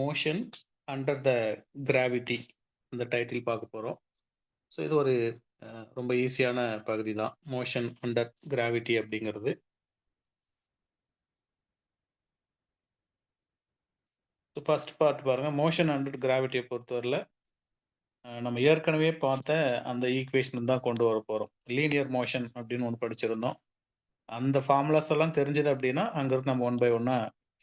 Motion under the gravity இந்த title பார்க்க போகிறோம். ஸோ இது ஒரு ரொம்ப ஈஸியான பகுதி தான், மோஷன் அண்டர் கிராவிட்டி அப்படிங்கிறது. ஸோ ஃபர்ஸ்ட் பார்ட் பாருங்கள். மோஷன் அண்டர் கிராவிட்டியை பொறுத்தவரையில் நம்ம ஏற்கனவே பார்த்த அந்த ஈக்குவேஷன் தான் கொண்டு வர போகிறோம். லீனியர் மோஷன் அப்படின்னு ஒன்று படிச்சிருந்தோம். அந்த ஃபார்முலாஸ் எல்லாம் தெரிஞ்சது அப்படின்னா அங்கிருந்து நம்ம 1 by 1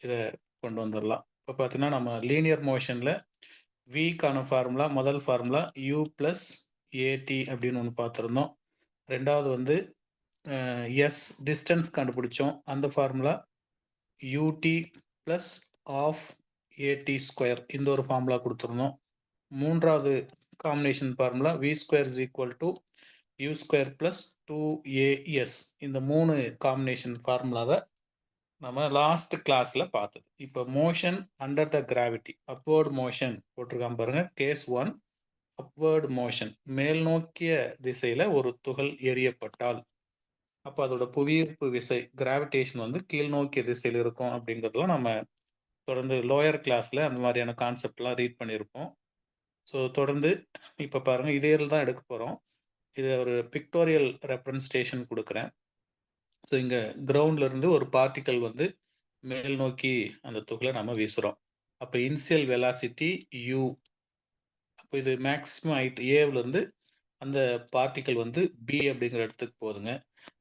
இதை கொண்டு வந்துடலாம். இப்போ பார்த்தீங்கன்னா நம்ம லீனியர் மோஷனில் விக்கான ஃபார்முலா, முதல் ஃபார்முலா u + at அப்படின்னு ஒன்று பார்த்துருந்தோம். ரெண்டாவது வந்து எஸ் டிஸ்டன்ஸ் கண்டுபிடிச்சோம். அந்த ஃபார்முலா ut + ½ at², இந்த ஒரு ஃபார்முலா கொடுத்துருந்தோம். மூன்றாவது combination formula v² = u² + 2as. இந்த 3 காம்பினேஷன் ஃபார்முலாவை நம்ம லாஸ்ட் கிளாஸ்ல பார்த்தது. இப்போ motion under the gravity, upward motion போட்டிருக்காம பாருங்க. கேஸ் 1 அப்வர்ட் மோஷன், மேல் நோக்கிய திசையில ஒரு துகள் எரியப்பட்டால் அப்போ அதோட புவியீர்ப்பு விசை கிராவிடேஷன் வந்து கீழ் நோக்கிய திசையில் இருக்கும் அப்படிங்கிறதுலாம் நம்ம தொடர்ந்து லோயர் கிளாஸ்ல அந்த மாதிரியான கான்செப்ட்லாம் ரீட் பண்ணியிருப்போம். ஸோ தொடர்ந்து இப்போ பாருங்க, இதே தான் எடுக்க போகிறோம். இதை ஒரு பிக்டோரியல் ரெப்ரசன்டேஷன் கொடுக்குறேன். ஸோ இங்கே கிரவுண்ட்ல இருந்து ஒரு பார்ட்டிக்கல் வந்து மேல் நோக்கி அந்த துகளை நம்ம வீசுகிறோம். அப்போ இனிஷியல் வெலாசிட்டி u. அப்போ இது மேக்ஸிமம் ஹைட் ஏவிலேருந்து அந்த பார்ட்டிக்கல் வந்து பி அப்படிங்கிற இடத்துக்கு போகுதுங்க.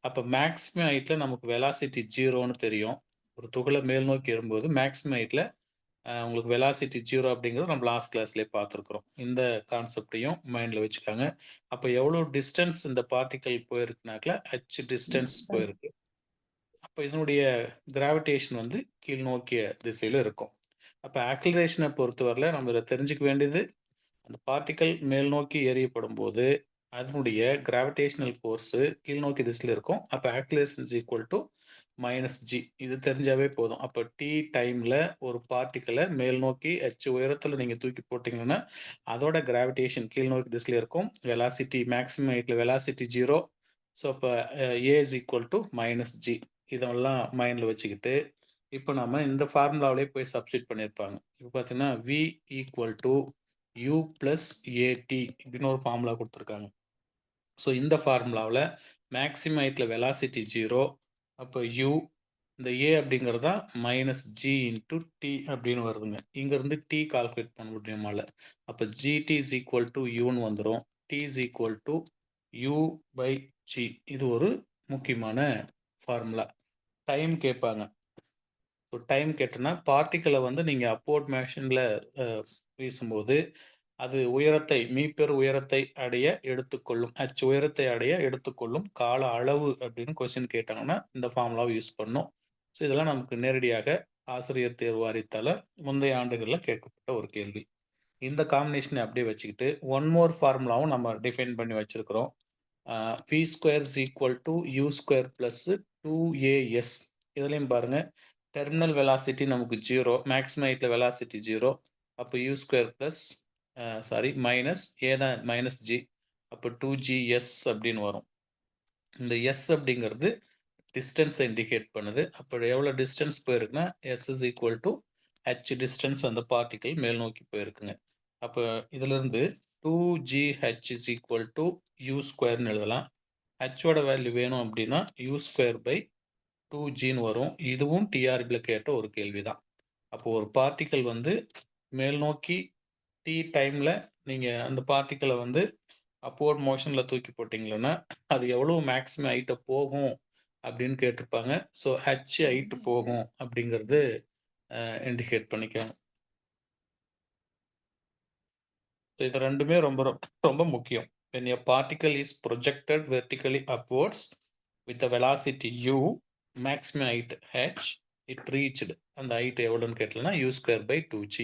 அப்போ மேக்ஸிமம் ஹைட்டில் நமக்கு வெலாசிட்டி 0ன்னு தெரியும். ஒரு துகளை மேல் நோக்கி வரும்போது மேக்ஸிமம் ஹைட்டில் உங்களுக்கு வெலாசிட்டி 0 அப்படிங்கிறது நம்ம லாஸ்ட் கிளாஸ்லேயே பார்த்துருக்குறோம். இந்த கான்செப்டையும் மைண்டில் வச்சுக்காங்க. அப்போ எவ்வளோ டிஸ்டன்ஸ் இந்த பார்ட்டிக்கல் போயிருக்குனாக்கல h டிஸ்டன்ஸ் போயிருக்கு. அப்போ இதனுடைய கிராவிடேஷன் வந்து கீழ் நோக்கிய திசையில் இருக்கும். அப்போ ஆக்சிலரேஷனை பொறுத்தவரையில் நம்ம இதில் தெரிஞ்சுக்க வேண்டியது, அந்த பார்ட்டிக்கல் மேல் நோக்கி எறியப்படும் போது அதனுடைய கிராவிடேஷனல் ஃபோர்ஸ் கீழ் நோக்கி திசையில் இருக்கும். அப்போ ஆக்சிலரேஷன் = -g. இது தெரிஞ்சாவே போதும். அப்போ t டைம்ல ஒரு பார்ட்டிக்கலை மேல் நோக்கி h உயரத்தில் நீங்கள் தூக்கி போட்டிங்கன்னா அதோட கிராவிடேஷன் கீழ் நோக்கி திசையில் இருக்கும். வெலாசிட்டி மேக்ஸிமம் ஹைட்டில் வெலாசிட்டி 0. ஸோ அப்போ a = -g. இதெல்லாம் மைண்டில் வச்சுக்கிட்டு இப்போ நம்ம இந்த ஃபார்முலாவிலே போய் சப்ஸ்டிட் பண்ணியிருப்பாங்க. இப்போ பார்த்தீங்கன்னா v = u + at இப்படின்னு ஒரு ஃபார்முலா கொடுத்துருக்காங்க. ஸோ இந்த ஃபார்முலாவில் மேக்ஸிமம் ஹைட்டில் வெலாசிட்டி 0. அப்போ u, இந்த a அப்படிங்கிறது தான் -g × t அப்படின்னு வருதுங்க. இங்கேருந்து t கால்குலேட் பண்ண முடியுமால. அப்போ gt = uன்னு வந்துடும். t = u/g. இது ஒரு முக்கியமான ஃபார்முலா. டைம் கேட்பாங்க. ஸோ டைம் கேட்டோன்னா பார்ட்டிக்கலை வந்து நீங்கள் அப்வர்ட் மோஷனில் வீசும்போது அது உயரத்தை மீப்பெரு உயரத்தை அடைய எடுத்துக்கொள்ளும், h உயரத்தை அடைய எடுத்துக்கொள்ளும் கால அளவு அப்படின்னு கொஸ்டின் கேட்டாங்கன்னா இந்த ஃபார்முலாவை யூஸ் பண்ணும். ஸோ இதெல்லாம் நமக்கு நேரடியாக ஆசிரியர் தேர்வு வாரியத்தால் முந்தைய ஆண்டுகளில் கேட்கப்பட்ட ஒரு கேள்வி. இந்த காம்பினேஷனை அப்படியே வச்சுக்கிட்டு ஒன் மோர் ஃபார்முலாவும் நம்ம டிஃபைன் பண்ணி வச்சிருக்கிறோம். v² = u² + 2as. இதுலையும் பாருங்க, டெர்மினல் வெலாசிட்டி நமக்கு 0, மேக்ஸிமம் ஹைட்டில் வெலாசிட்டி 0. அப்போ u² மைனஸ் ஏ தான் -g. அப்போ 2gs அப்படின்னு வரும். இந்த s அப்படிங்கிறது டிஸ்டன்ஸை இண்டிகேட் பண்ணுது. அப்போ எவ்வளோ டிஸ்டன்ஸ் போயிருக்குன்னா s = h டிஸ்டன்ஸ் அந்த பார்ட்டிக்கல் மேல் நோக்கி போயிருக்குங்க. அப்போ இதிலிருந்து 2gh = u²ன்னு எழுதலாம். ஹோட வேல்யூ வேணும் அப்படின்னா u²/2gன்னு வரும். இதுவும் டிஆர்பியில் கேட்ட ஒரு கேள்வி தான். அப்போ ஒரு பார்ட்டிக்கல் வந்து மேல் நோக்கி t டைமில் நீங்கள் அந்த பார்ட்டிக்கலை வந்து அப்வர்ட் மோஷனில் தூக்கி போட்டிங்கன்னா அது எவ்வளோ மேக்ஸிமம் ஹைட்டை போகும் அப்படின்னு கேட்டிருப்பாங்க. ஸோ h ஹைட்டு போகும் அப்படிங்கிறது இண்டிகேட் பண்ணிக்கோங்க. ஸோ இது ரெண்டுமே ரொம்ப ரொம்ப முக்கியம். when a particle is projected vertically upwards with a velocity u, maximum height h, it reached, அந்த ஹைட் எவ்வளோன்னு கேட்டலன்னா u²/2g.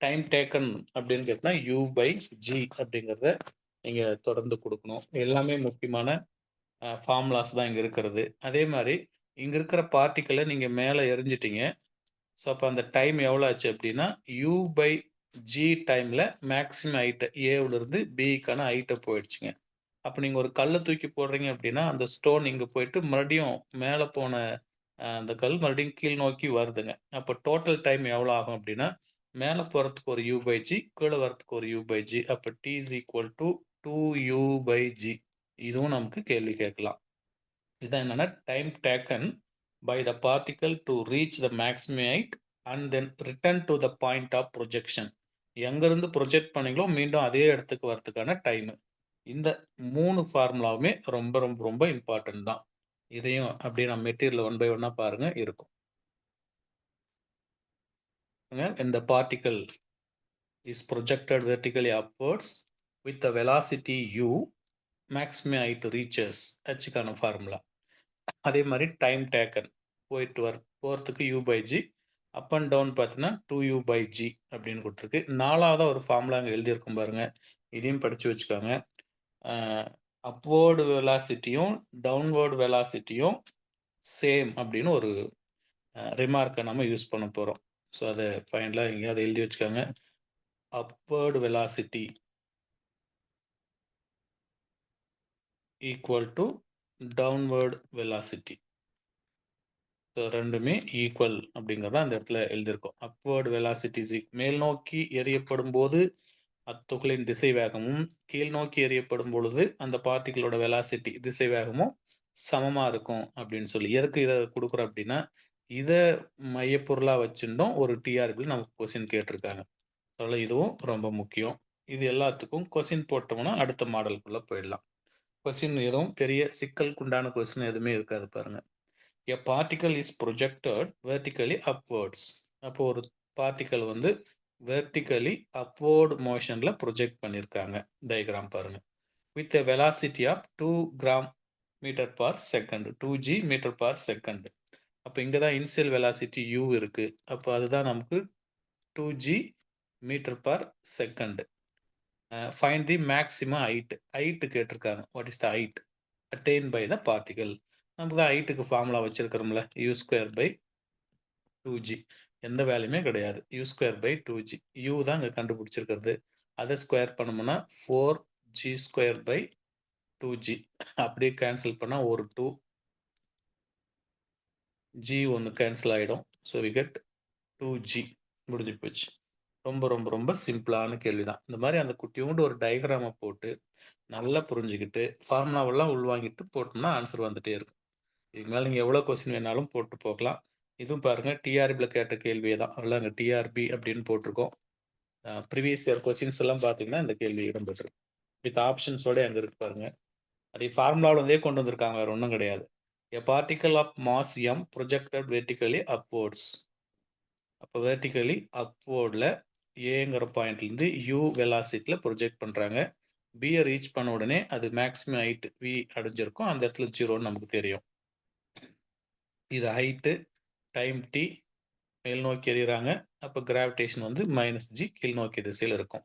டைம் டேக்கன் அப்படின்னு கேட்டால் u/g அப்படிங்கிறத நீங்கள் தொடர்ந்து கொடுக்கணும். எல்லாமே முக்கியமான ஃபார்முலாஸ் தான் இங்கே இருக்கிறது. அதே மாதிரி இங்கே இருக்கிற பார்ட்டிக்கலை நீங்கள் மேலே எரிஞ்சிட்டிங்க. ஸோ அப்போ அந்த டைம் எவ்வளோ ஆச்சு அப்படின்னா u/g டைமில் மேக்ஸிமம் ஹைட்டை ஏவிலிருந்து பிக்கான ஹைட்டை போயிடுச்சுங்க. அப்போ நீங்கள் ஒரு கல்லை தூக்கி போடுறீங்க அப்படின்னா அந்த ஸ்டோன் இங்கே போயிட்டு மறுபடியும் மேலே போன அந்த கல் மறுபடியும் கீழ் நோக்கி வருதுங்க. அப்போ டோட்டல் டைம் எவ்வளோ ஆகும் அப்படின்னா மேலே போகிறதுக்கு ஒரு u/g, கீழே வரதுக்கு ஒரு u/g. அப்போ t is equal to 2u/g. இதுவும் நமக்கு கேள்வி கேட்கலாம். இதான் என்னன்னா time taken by the particle to reach the maximum height and then return to the point of projection. எங்கேருந்து ப்ரொஜெக்ட் பண்ணீங்களோ மீண்டும் அதே இடத்துக்கு வரதுக்கான டைமு. இந்த 3 ஃபார்முலாவுமே ரொம்ப ரொம்ப ரொம்ப இம்பார்ட்டன்ட் தான். இதையும் அப்படியே நம்ம மெட்டீரியல் ஒன் பை ஒன்னாக பாருங்க இருக்கும். இந்த particle is projected vertically upwards with the velocity u, maximum height reaches ஹெச்சுக்கான ஃபார்முலா. அதே மாதிரி டைம் டேக்கன் போகிறதுக்கு u/g, அப் அண்ட் டவுன் பார்த்தீங்கன்னா 2u/g அப்படின்னு கொடுத்துருக்கு. 4வது ஒரு ஃபார்முலா அங்கே எழுதியிருக்கும் பாருங்க, இதையும் படித்து வச்சுக்கோங்க. அப்வேர்டு வெலாசிட்டியும் டவுன்வேர்டு வெலாசிட்டியும் சேம் அப்படின்னு ஒரு ரிமார்க்கை நம்ம யூஸ் பண்ண போகிறோம். ஸோ அதை ஃபைனலாக எங்கேயாவது எழுதி வச்சுக்கோங்க. Upward velocity equal to downward velocity. So ரெண்டுமே ஈக்குவல் அப்படிங்கிறத அந்த இடத்துல எழுதியிருக்கோம். அப்வேர்டு வெலாசிட்டி மேல் நோக்கி எறியப்படும் போது அத்துகளின் திசை வேகமும், கீழ் நோக்கி எறியப்படும் பொழுது அந்த பார்ட்டிகளோட வெலாசிட்டி திசை வேகமும் சமமாக இருக்கும் அப்படின்னு சொல்லி. எதுக்கு இதை கொடுக்குறோம் அப்படின்னா, இதை மையப்பொருளாக வச்சுட்டோம் ஒரு டிஆர்பியில் நமக்கு கொஸ்டின் கேட்டிருக்காங்க. அதனால் இதுவும் ரொம்ப முக்கியம். இது எல்லாத்துக்கும் கொஸ்டின் போட்டோம்னா அடுத்த மாடலுக்குள்ளே போயிடலாம். கொஸ்டின் எதுவும் பெரிய சிக்கலுக்குண்டான கொஸ்டின் எதுவுமே இருக்காது பாருங்கள். A particle is projected vertically upwards. அப்போ ஒரு பார்ட்டிக்கல் வந்து வெர்டிக்கலி அப்வர்ட் மோஷனில் ப்ரொஜெக்ட் பண்ணியிருக்காங்க. டயக்ராம் பாருங்க. With a velocity of 2 gram meter per second, 2g meter per second. அப்போ இங்கே தான் இனிஷியல் வெலாசிட்டி u இருக்கு. அப்போ அதுதான் நமக்கு 2g meter per second. Find the maximum height. Height கேட்டிருக்காங்க. What is the height attained by the particle. நமக்கு தான் ஹைட்டுக்கு ஃபார்முலா வச்சிருக்கிறோம்ல, u²/2g. எந்த வேலையுமே கிடையாது. u²/2g. u தான் இங்கே கண்டுபிடிச்சிருக்கிறது. அதை ஸ்கொயர் பண்ணோம்னா 4g²/2g. அப்படியே கேன்சல் பண்ணால் ஒரு 2, g ஒன்று கேன்சல் ஆகிடும். So we get 2g. முடிஞ்சு போச்சு. ரொம்ப ரொம்ப ரொம்ப சிம்பிளான கேள்வி தான். இந்த மாதிரி அந்த குட்டியோண்டு ஒரு டயக்ராமை போட்டு நல்லா புரிஞ்சுக்கிட்டு ஃபார்முலாவெல்லாம் உள்வாங்கிட்டு போட்டோம்னா ஆன்சர் வந்துட்டே இருக்கும். இதுக்கு மேலே நீங்கள் எவ்வளோ கொஸ்டின் வேணாலும் போட்டு போகலாம். இதுவும் பாருங்கள் டிஆர்பியில் கேட்ட கேள்வியே தான். அதெல்லாம் அங்கே டிஆர்பி அப்படின்னு போட்டிருக்கோம். ப்ரீவியஸ் இயர் கொஸ்டின்ஸ் எல்லாம் பார்த்தீங்கன்னா இந்த கேள்வி இடம்பெற்றிருக்கு. வித் ஆப்ஷன்ஸோட அங்கே இருக்கு பாருங்க. அதே ஃபார்முலாவில் இருந்தே கொண்டு வந்திருக்காங்க, வேறு ஒன்றும் கிடையாது. A particle of mass m projected vertically upwards. அப்போ வெர்டிகலி அப்வர்டில் ஏங்கிற பாயிண்ட்லேருந்து யூ வெலாசிட்டியில் ப்ரொஜெக்ட் பண்ணுறாங்க. பியை ரீச் பண்ண உடனே அது மேக்ஸிமம் ஹைட் வி அடைஞ்சிருக்கும். அந்த இடத்துல 0ன்னு நமக்கு தெரியும். இது ஹைட்டு, டைம் டி, மேல் நோக்கி எறிகிறாங்க. அப்போ கிராவிடேஷன் வந்து -g கீழ் நோக்கி திசையில் இருக்கும்.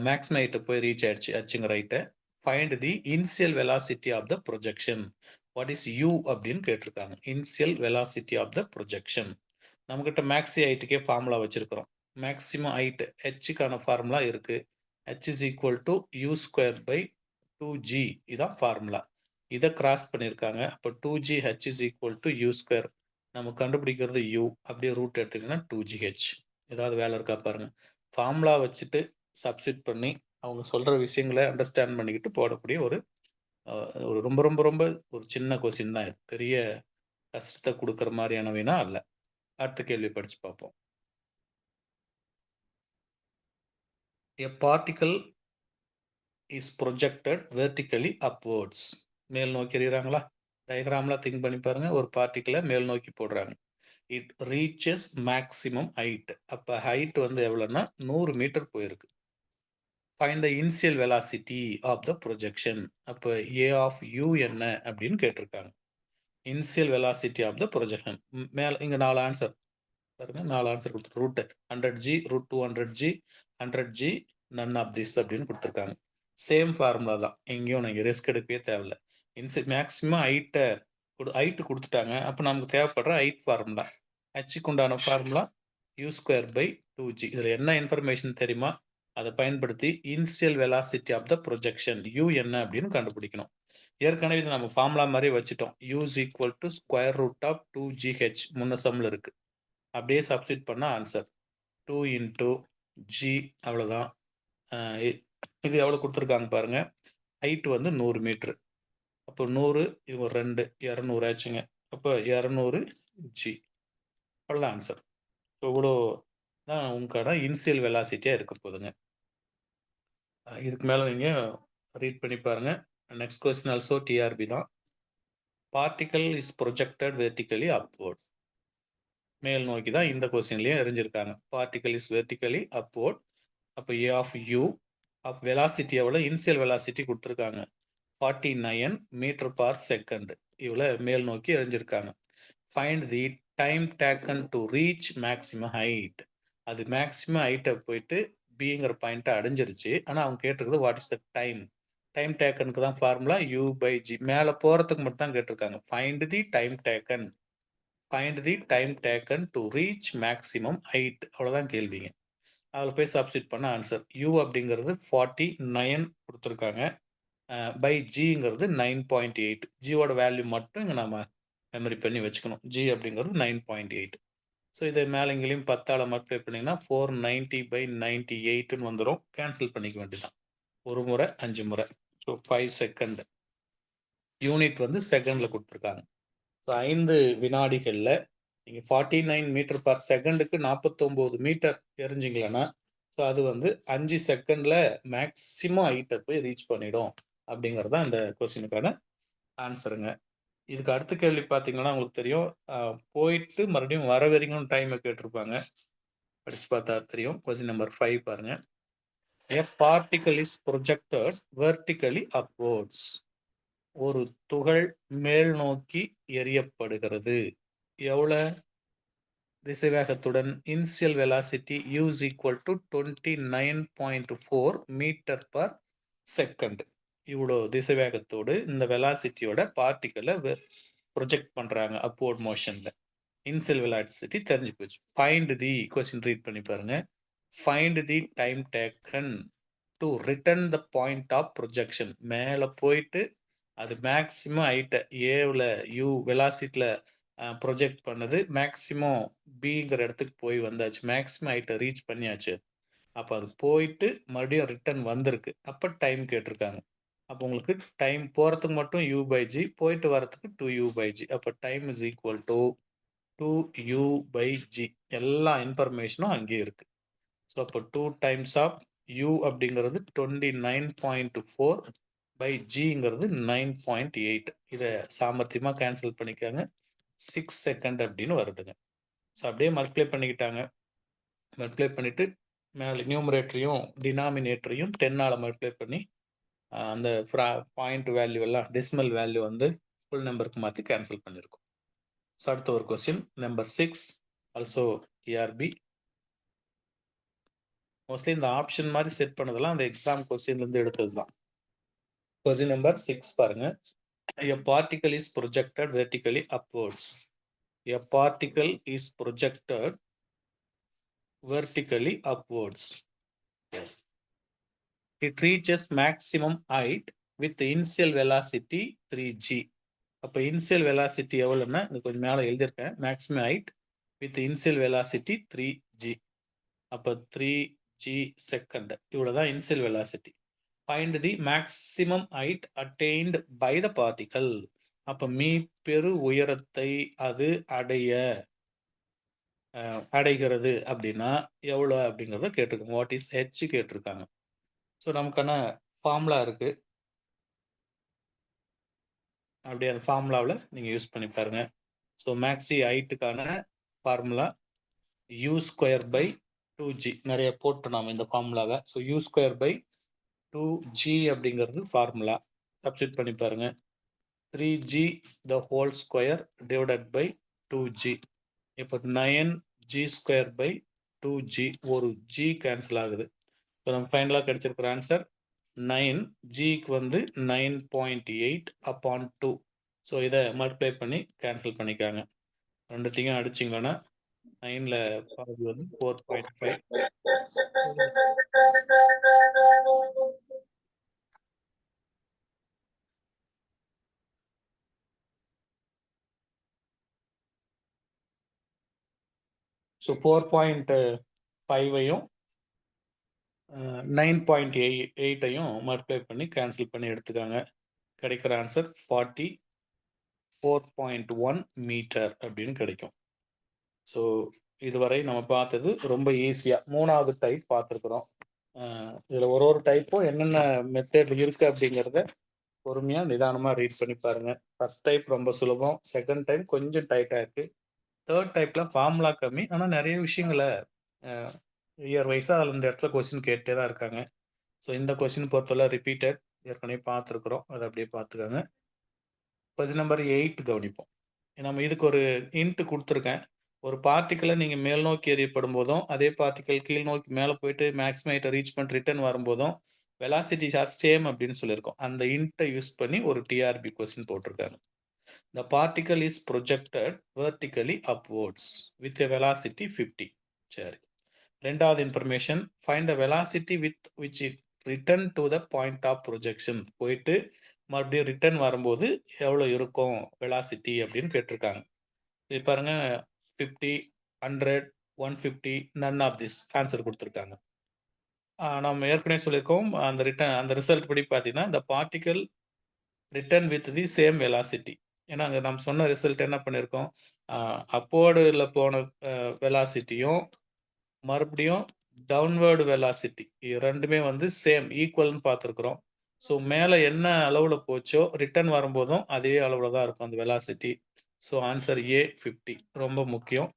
மேக்ஸிமம் ஹைட்டை போய் ரீச் ஆயிடுச்சு அச்சுங்க ரைட்டை. Find the initial velocity of the projection. What is U அப்படின்னு கேட்டிருக்காங்க. Initial velocity of the projection. நம்மக்கிட்ட மேக்ஸி ஹைட்டுக்கே ஃபார்முலா வச்சுருக்கிறோம். மேக்ஸிமம் ஹைட்டு ஹெச்சுக்கான ஃபார்முலா இருக்குது. h is equal to u²/2g. இதான் ஃபார்முலா. இதை கிராஸ் பண்ணியிருக்காங்க. அப்போ 2g h is equal to u². நம்ம கண்டுபிடிக்கிறது u. அப்படியே ரூட் எடுத்திங்கன்னா 2gh. ஏதாவது வேலை இருக்கா பாருங்கள். ஃபார்முலா வச்சுட்டு சப்ஸ்டிட் பண்ணி அவங்க சொல்கிற விஷயங்களை அண்டர்ஸ்டாண்ட் பண்ணிக்கிட்டு போடக்கூடிய ஒரு ரொம்ப ரொம்ப ரொம்ப ஒரு சின்ன கொஸ்டின் தான் இது. பெரிய கஷ்டத்தை கொடுக்குற மாதிரியானவைனா அல்ல. அடுத்த கேள்வி படித்து பார்ப்போம். A particle is projected vertically upwards. மேல் நோக்கி எறிகிறாங்களா? டயக்ராம்லாம் திங்க் பண்ணி பாருங்க. ஒரு பார்ட்டிக்கலை மேல் நோக்கி போடுறாங்க. It reaches maximum height. அப்போ ஹைட் வந்து எவ்வளோன்னா 100 மீட்டர் போயிருக்கு. Find the initial velocity of the projection. அப்போ ஏ ஆஃப் யூ என்ன அப்படின்னு கேட்டிருக்காங்க. Initial velocity of the projection. மேலே இங்கே 4 ஆன்சர் பாருங்க. 4 ஆன்சர் கொடுத்து root 100g, root 200g, 100g, none of this அப்படின்னு கொடுத்துருக்காங்க. சேம் ஃபார்முலா தான். எங்கேயும் நீங்கள் ரிஸ்க் எடுக்கவே தேவையில்லை. மேக்ஸிமம் ஹைட்டு கொடுத்துட்டாங்க. அப்போ நமக்கு தேவைப்படுற ஹைட் ஃபார்முலா, ஹெச்சுக்கு உண்டான ஃபார்முலா u²/2g. இதில் என்ன இன்ஃபர்மேஷன் தெரியுமா? அதை பயன்படுத்தி initial velocity of the projection u என்ன அப்படின்னு கண்டுபிடிக்கணும். ஏற்கனவே இது நம்ம ஃபார்முலா மாதிரி வச்சுட்டோம். u is equal to square root of 2gh முன்ன சம்மில் இருக்குது. அப்படியே சப்ஸ்டிட் பண்ண ஆன்சர். 2 இன்ட்டு ஜி அவ்வளோதான். இது எவ்வளோ கொடுத்துருக்காங்க பாருங்க. ஹைட் வந்து 100 மீட்ரு. அப்போ 100 இது ஒரு 2 200 ஆச்சுங்க. அப்போ 200 ஜி அவ்வளோ ஆன்சர். ஸோ இவ்வளோ தான் உங்களுக்கான இனிஷியல் வெலாசிட்டியாக இருக்க போகுதுங்க. இதுக்கு மேலே நீங்கள் ரீட் பண்ணி பாருங்க. நெக்ஸ்ட் கொஸ்டின் ஆல்சோ டிஆர்பி தான். Particle is projected vertically upward. மேல் நோக்கி தான் இந்த கொஸ்டின்லயும் எரிஞ்சிருக்காங்க. Particle is vertically upward. அப்போ ஏ ஆஃப் யூ ஆஃப் வெலாசிட்டி எவ்வளோ, இனிஷியல் வெலாசிட்டி கொடுத்துருக்காங்க 49 மீட்டர் பர் செகண்ட். இவ்வளோ மேல் நோக்கி எரிஞ்சிருக்காங்க. Find the time taken to reach maximum height. அது மேக்ஸிமம் ஹைட்டை போயிட்டு பிங்கிற பாயிண்ட்டை அடைஞ்சிருச்சு. ஆனால் அவங்க கேட்டிருக்கிறது what is the time. Time டேக்கனுக்கு தான் ஃபார்முலா யூ பை ஜி. மேலே போகிறதுக்கு மட்டும் தான் கேட்டிருக்காங்க. Find the time taken. Find the time taken to reach maximum height. அவ்வளோதான் கேள்விங்க. அதில் போய் சப்ஸ்டிட் பண்ண ஆன்சர். யூ அப்படிங்கிறது 49 கொடுத்துருக்காங்க. பை ஜிங்கிறது 9.8. ஜியோட வேல்யூ மட்டும் இங்கே நம்ம மெமரி பண்ணி வச்சுக்கணும். ஜி அப்படிங்கிறது 9.8. ஸோ இதை மேலே இங்கேயும் 10ஆல் மல்டிப்ளை பண்ணிங்கன்னா 490/98ன்னு வந்துடும். கேன்சல் பண்ணிக்க வேண்டியதான். ஒரு முறை 5 முறை. So 5 second. யூனிட் வந்து செகண்டில் கொடுத்துருக்காங்க. ஸோ 5 வினாடிகளில் நீங்கள் 49 மீட்டர் பர் செகண்டுக்கு 49 மீட்டர் எரிஞ்சிங்களன்னா, ஸோ அது வந்து 5 செகண்டில் மேக்ஸிமம் ஹைட்டை போய் ரீச் பண்ணிடும் அப்படிங்கிறது தான் இந்த கொஸ்டினுக்கான ஆன்சருங்க. இதுக்கு அடுத்த கேள்வி பார்த்தீங்கன்னா உங்களுக்கு தெரியும், போயிட்டு மறுபடியும் வர வரைக்கும் டைமை கேட்டிருப்பாங்க. படிச்சு பார்த்தா தெரியும். கொஸ்டின் நம்பர் 5 பாருங்க. A particle is projected vertically upwards. ஒரு துகள் மேல் நோக்கி எறியப்படுகிறது. எவ்வளவு திசைவேகத்துடன்? Initial velocity u is equal to 29.4 metre per second. இவ்வளோ திசைவேகத்தோடு இந்த வெலாசிட்டியோட பார்ட்டிக்கலை ப்ரொஜெக்ட் பண்றாங்க அப்வர்ட் மோஷன்ல. இனிஷியல் வெலாசிட்டி தெரிஞ்சு போச்சு. ஃபைண்ட் தி கொஸ்டின் ரீட் பண்ணி பாருங்க. Find the time taken to return the point of projection. மேலே போயிட்டு அது மேக்சிமம் ஹைட்டை ஏவில் யூ வெலாசிட்டியில் ப்ரொஜெக்ட் பண்ணது மேக்சிமம் பிங்கிற இடத்துக்கு போய் வந்தாச்சு. மேக்சிமம் ஹைட்டை ரீச் பண்ணியாச்சு. அப்போ அது போயிட்டு மறுபடியும் ரிட்டர்ன் வந்திருக்கு. அப்போ டைம் கேட்டிருக்காங்க. அப்போ உங்களுக்கு டைம் போகிறதுக்கு மட்டும் u பை ஜி, போயிட்டு வரத்துக்கு 2u பை ஜி. அப்போ time is equal to 2u by g. எல்லா இன்ஃபர்மேஷனும் அங்கேயே இருக்கு. ஸோ அப்போ 2 டைம்ஸ் ஆஃப் u அப்படிங்கிறது 29.4 பை ஜிங்கிறது 9.8. இதை சாமர்த்தியமாக கேன்சல் பண்ணிக்காங்க. 6 செகண்ட் அப்படின்னு வருதுங்க. ஸோ அப்படியே மல்டிப்ளை பண்ணிக்கிட்டாங்க. மல்டிப்ளை பண்ணிட்டு மேலே நியூமரேட்டரையும் டினாமினேட்டரையும் 10ஆல் மல்டிப்ளை பண்ணி அந்த பாயிண்ட் வேல்யூ எல்லாம் டெசிமல் வேல்யூ வந்து ஃபுல் நம்பருக்கு மாற்றி கேன்சல் பண்ணியிருக்கோம். ஸோ அடுத்த ஒரு question number 6 also TRB. Mostly இந்த ஆப்ஷன் மாதிரி செட் பண்ணதெல்லாம் அந்த எக்ஸாம் கொஸ்டின்லேருந்து எடுத்தது தான். கொஸ்டின் நம்பர் 6 பாருங்க. A particle is projected vertically upwards. A particle is projected vertically upwards. It reaches maximum height with initial velocity 3g. அப்போ இனிஷியல் வெலாசிட்டி எவ்வளோன்னா இது கொஞ்சம் மேலே எழுதியிருக்கேன். Maximum height with initial velocity 3g. அப்போ 3g second. இவ்வளோ தான் initial velocity. Find the maximum height attained by the particle. அப்போ மீப்பெரு உயரத்தை அது அடைகிறது அப்படின்னா எவ்வளோ அப்படிங்கிறத கேட்டிருக்காங்க. வாட் இஸ் ஹெச் கேட்டிருக்காங்க. ஸோ நமக்கான ஃபார்முலா இருக்கு. அப்படியே அந்த ஃபார்முலாவில் நீங்கள் யூஸ் பண்ணி பாருங்க. ஸோ மேக்ஸி ஹைட்டுக்கான formula u square by 2g. நிறைய போட்டு நாம் இந்த ஃபார்முலாவை. So u square by 2g அப்படிங்கிறது ஃபார்முலா. சப்ஸ்டிட் பண்ணி பாருங்க. 3g the whole square divided by 2g. இப்போ 9g ஸ்கொயர் பை 2g. ஒரு g கேன்சல் ஆகுது. ஸோ நம்ம ஃபைனலாக கிடைச்சிருக்கிற ஆன்சர் 9gக்கு வந்து 9.8 அப்பான் 2. ஸோ இதை மல்டிப்ளை பண்ணி கேன்சல் பண்ணிக்காங்க. ரெண்டுத்தையும் அடிச்சிங்கன்னா 9ல் பாதி வந்து 4.5. ஸோ 4.5 5ஐயும் 9.8ஐயும் மல்டிப்ளை பண்ணி கேன்சல் பண்ணி எடுத்துக்காங்க. கிடைக்கிற ஆன்சர் 44.1 மீட்டர் அப்படின்னு கிடைக்கும். ஸோ இதுவரை நம்ம பார்த்தது ரொம்ப ஈஸியாக 3வது டைப் பார்த்துருக்குறோம். இதில் ஒரு டைப்பும் என்னென்ன மெத்தட் இருக்குது அப்படிங்கிறத பொறுமையாக நிதானமாக ரீட் பண்ணி பாருங்கள். ஃபர்ஸ்ட் டைப் ரொம்ப சுலபம், செகண்ட் டைப் கொஞ்சம் டைட்டாக இருக்குது, தேர்ட் டைப்பில் ஃபார்முலா கம்மி, ஆனால் நிறைய விஷயங்களை இயர் வைஸாக அதில் இந்த இடத்துல கொஸ்டின் கேட்டே தான் இருக்காங்க. ஸோ இந்த கொஸ்டின் பொறுத்தவரை ரிப்பீட்டட் ஏற்கனவே பார்த்துருக்குறோம், அதை அப்படியே பார்த்துக்கோங்க. கொஸ்டின் நம்பர் 8 கவனிப்போம். நம்ம இதுக்கு ஒரு இன்ட்டு கொடுத்துருக்கேன். ஒரு பார்ட்டிக்கலை நீங்கள் மேல் நோக்கி எறியப்படும் போதும் அதே பார்ட்டிக்கல் கீழ் நோக்கி மேலே போயிட்டு மேக்ஸிமைட்டை ரீச் பண்ணிட்டு ரிட்டர்ன் வரும்போதும் வெலாசிட்டி சார்ஜ் சேம் அப்படின்னு சொல்லியிருக்கோம். அந்த இன்ட்டை யூஸ் பண்ணி ஒரு டிஆர்பி கொஸ்டின் போட்டிருக்காங்க. The particle is projected vertically upwards with a velocity 50. சரி, ரெண்டாவது information, find the velocity with which it return to the point of projection. போயிட்டு மறுபடியும் ரிட்டர்ன் வரும்போது எவ்வளோ இருக்கும் வெலாசிட்டி அப்படின்னு கேட்டிருக்காங்க. இது பாருங்க, 50, 100, 150, none ஆஃப் திஸ் ஆன்சர் கொடுத்துருக்காங்க. நம்ம ஏற்கனவே சொல்லியிருக்கோம், அந்த ரிசல்ட் படி பார்த்தீங்கன்னா the particle return with the same velocity. ஏன்னா அங்கே நம்ம சொன்ன ரிசல்ட் என்ன பண்ணியிருக்கோம், அப்போர்டில் போன வெலாசிட்டியும் மறுபடியும் டவுன்வேர்டு வெலாசிட்டி ரெண்டுமே வந்து சேம் ஈக்குவல்னு பார்த்துருக்குறோம். ஸோ மேலே என்ன அளவில் போச்சோ ரிட்டர்ன் வரும்போதும் அதே அளவில் தான் இருக்கும் அந்த வெலாசிட்டி. ஸோ ஆன்சர் ஏ 50 ரொம்ப முக்கியம்.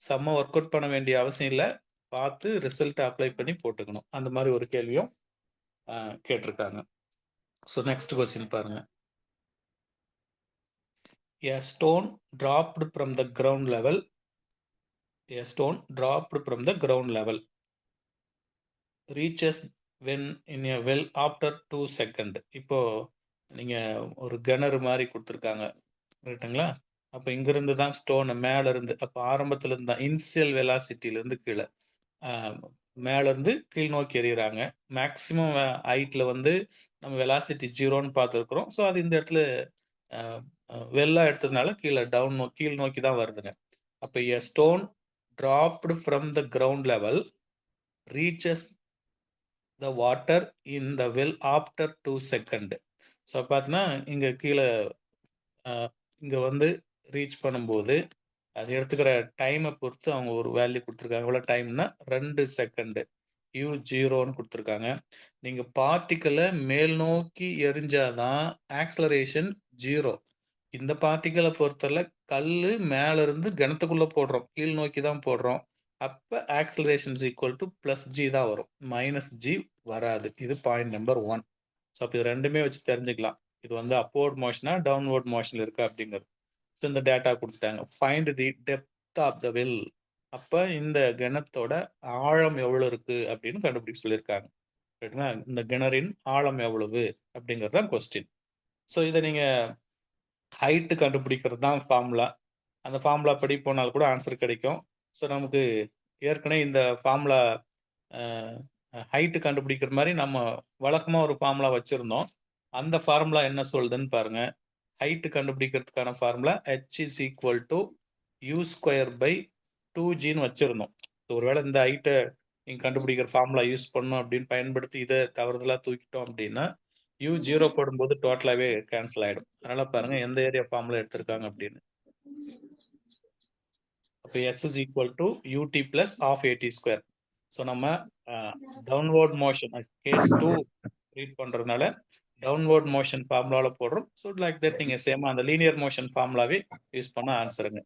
செம்ம ஒர்க் அவுட் பண்ண வேண்டிய அவசியம் இல்லை, பார்த்து ரிசல்ட் அப்ளை பண்ணி போட்டுக்கணும். அந்த மாதிரி ஒரு கேள்வியும் கேட்டிருக்காங்க. ஸோ நெக்ஸ்ட் கொஸ்டின் பாருங்க. A stone dropped from the ground level. A stone dropped from the ground level reaches when in a well after 2 seconds. இப்போ நீங்கள் ஒரு கிணறு மாதிரி கொடுத்துருக்காங்க ரைட்டுங்களா. அப்போ இங்கிருந்து தான் ஸ்டோன் மேலேருந்து, அப்போ ஆரம்பத்தில் இருந்து தான் இனிஷியல் வெலாசிட்டியிலேருந்து கீழே மேலேருந்து கீழ் நோக்கி எறிகிறாங்க. மேக்ஸிமம் ஹைட்டில் வந்து நம்ம வெலாசிட்டி 0ன்னு பார்த்துருக்குறோம். ஸோ அது இந்த இடத்துல வெள்ளா எடுத்ததுனால கீழே கீழ் நோக்கி தான் வருதுங்க. அப்போ a stone dropped from the ground level reaches the water in the well after 2 seconds. So பார்த்தீங்கன்னா இங்கே கீழே இங்கே வந்து ரீச் பண்ணும்போது அது எடுத்துக்கிற டைமை பொறுத்து அவங்க ஒரு வேல்யூ கொடுத்துருக்காங்க. எவ்வளோ டைம்னா 2 செகண்டு, u0ன்னு கொடுத்துருக்காங்க. நீங்கள் பார்ட்டிக்கலை மேல் நோக்கி எரிஞ்சாதான் ஆக்சலரேஷன் 0. இந்த பார்ட்டிக்கலை பொறுத்தவரை கல் மேலேருந்து கிணத்துக்குள்ளே போடுறோம், கீழ் நோக்கி தான் போடுறோம். அப்போ ஆக்சலரேஷன் ஈக்குவல் டு +g தான் வரும், -g வராது. இது பாயிண்ட் நம்பர் 1. ஸோ அப்போ இது ரெண்டுமே வச்சு தெரிஞ்சுக்கலாம் இது வந்து அப்வர்ட் மோஷனா டவுன்வர்ட் மோஷனில் இருக்கா அப்படிங்கிறது. ஸோ இந்த டேட்டா கொடுத்துட்டாங்க. Find the depth of the well. அப்போ இந்த கிணத்தோட ஆழம் எவ்வளோ இருக்குது அப்படின்னு கண்டுபிடிக்க சொல்லியிருக்காங்க. ரைட்டுங்களா. இந்த கிணறின் ஆழம் எவ்வளவு அப்படிங்கிறது தான் கொஸ்டின். ஸோ இதை நீங்கள் ஹைட்டு கண்டுபிடிக்கிறது தான் ஃபார்முலா. அந்த ஃபார்முலா படி போனால் கூட ஆன்சர் கிடைக்கும். ஸோ நமக்கு ஏற்கனவே இந்த ஃபார்முலா ஹைட்டு கண்டுபிடிக்கிற மாதிரி நம்ம வழக்கமாக ஒரு ஃபார்முலா வச்சுருந்தோம். அந்த ஃபார்முலா என்ன சொல்லுதுன்னு பாருங்க. ஹைட்டு கண்டுபிடிக்கிறதுக்கான formula h is equal to u²/2gன்னு வச்சுருந்தோம். ஒருவேளை இந்த ஹைட்டை நீங்கள் கண்டுபிடிக்கிற ஃபார்முலா யூஸ் பண்ணோம் அப்படின்னு பயன்படுத்தி இதை தவறுதலாக தூக்கிட்டோம் அப்படின்னா u0 போடும்போது டோட்டலாகவே கேன்சல் ஆகிடும். அதனால் பாருங்கள் எந்த ஏரியா ஃபார்முலா எடுத்திருக்காங்க அப்படின்னு. அப்போ s is equal to ut plus half at². So நம்ம டவுன்வர்ட் மோஷன் கேஸ் 2 ரீட் பண்ணுறதுனால டவுன்வர்ட் மோஷன் ஃபார்முலாவில் போடுறோம். ஸோ லைக் தட் நீங்கள் சேமாக அந்த லீனியர் மோஷன் ஃபார்முலாவே யூஸ் பண்ண ஆன்சருங்க.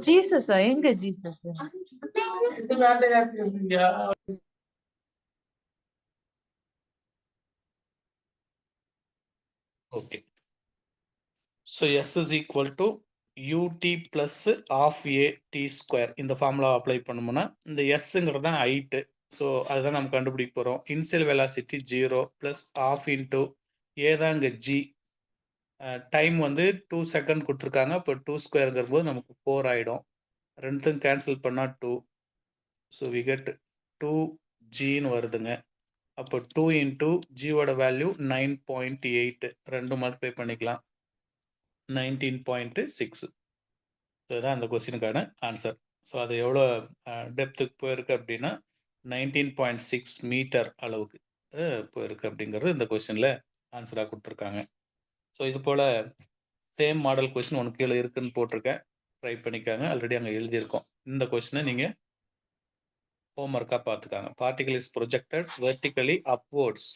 ஜீசஸ் எங்க Jesus? Okay. So s is equal to ut plus half at². இந்த ஃபார்முலா அப்ளை பண்ணோம்னா இந்த எஸ்ங்கிறது தான் ஹைட்டு. ஸோ அதுதான் நம்ம கண்டுபிடிக்க போகிறோம். Initial velocity 0 plus half into A தான் இங்கே ஜி. டைம் வந்து 2 செகண்ட் கொடுத்துருக்காங்க. இப்போ 2² போது நமக்கு 4 ஆகிடும். ரெண்டுத்தையும் கேன்சல் பண்ணால் 2. ஸோ வி கெட் 2gன்னு வருதுங்க. அப்போ 2 இன்ட்டு ஜியோட வேல்யூ 9.8. ரெண்டும் மல்டிப்ளை பண்ணிக்கலாம், 19.6. ஸோ இதுதான் அந்த கொஸ்டினுக்கான ஆன்சர். ஸோ அது எவ்வளோ டெப்த்துக்கு போயிருக்கு அப்படின்னா 19.6 மீட்டர் அளவுக்கு போயிருக்கு அப்படிங்கிறது இந்த கொஸ்டினில் ஆன்சராக கொடுத்துருக்காங்க. ஸோ இது போல் சேம் மாடல் கொஸ்டின் ஒன்று கீழே இருக்குன்னு போட்டிருக்கேன், ட்ரை பண்ணிக்காங்க. ஆல்ரெடி அங்கே எழுதியிருக்கோம். இந்த கொஸ்டினை நீங்கள் ஹோம்ஒர்க்காக பார்த்துக்காங்க. Particle is projected vertically upwards,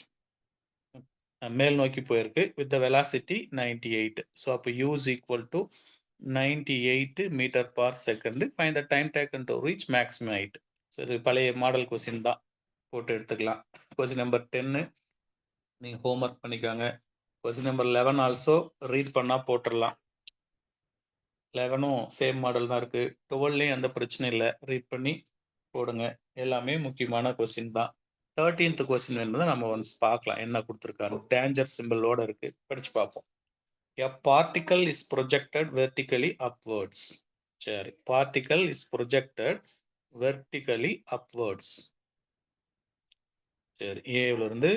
மேல் நோக்கி போயிருக்கு வித் த வெலாசிட்டி 98. ஸோ அப்போ u is equal to 98 metre per second. Find the time taken to reach maximum height. So இது பழைய மாடல் கொஸ்டின் தான், போட்டு எடுத்துக்கலாம். கொஸ்டின் நம்பர் 10 நீங்கள் ஹோம்ஒர்க் பண்ணிக்காங்க. கொஸ்டின் நம்பர் 11 ஆல்சோ ரீட் பண்ணால் போட்டுடலாம். 11ம் சேம் மாடல் தான் இருக்குது. 12லையும் எந்த பிரச்சனையும் இல்லை, ரீட் பண்ணி போடுங்க. எல்லாமே முக்கியமான கொஸ்டின் தான். 13th கொஸ்டின் வேணும்னா நம்ம ஒன்ஸ் பார்க்கலாம் என்ன கொடுத்துருக்காரு. டேஞ்சர் சிம்பிளோட இருக்கு, படிச்சு பார்ப்போம். A particle is projected vertically upwards. சரி, particle is projected vertically upwards. சரி, ஏல இருந்து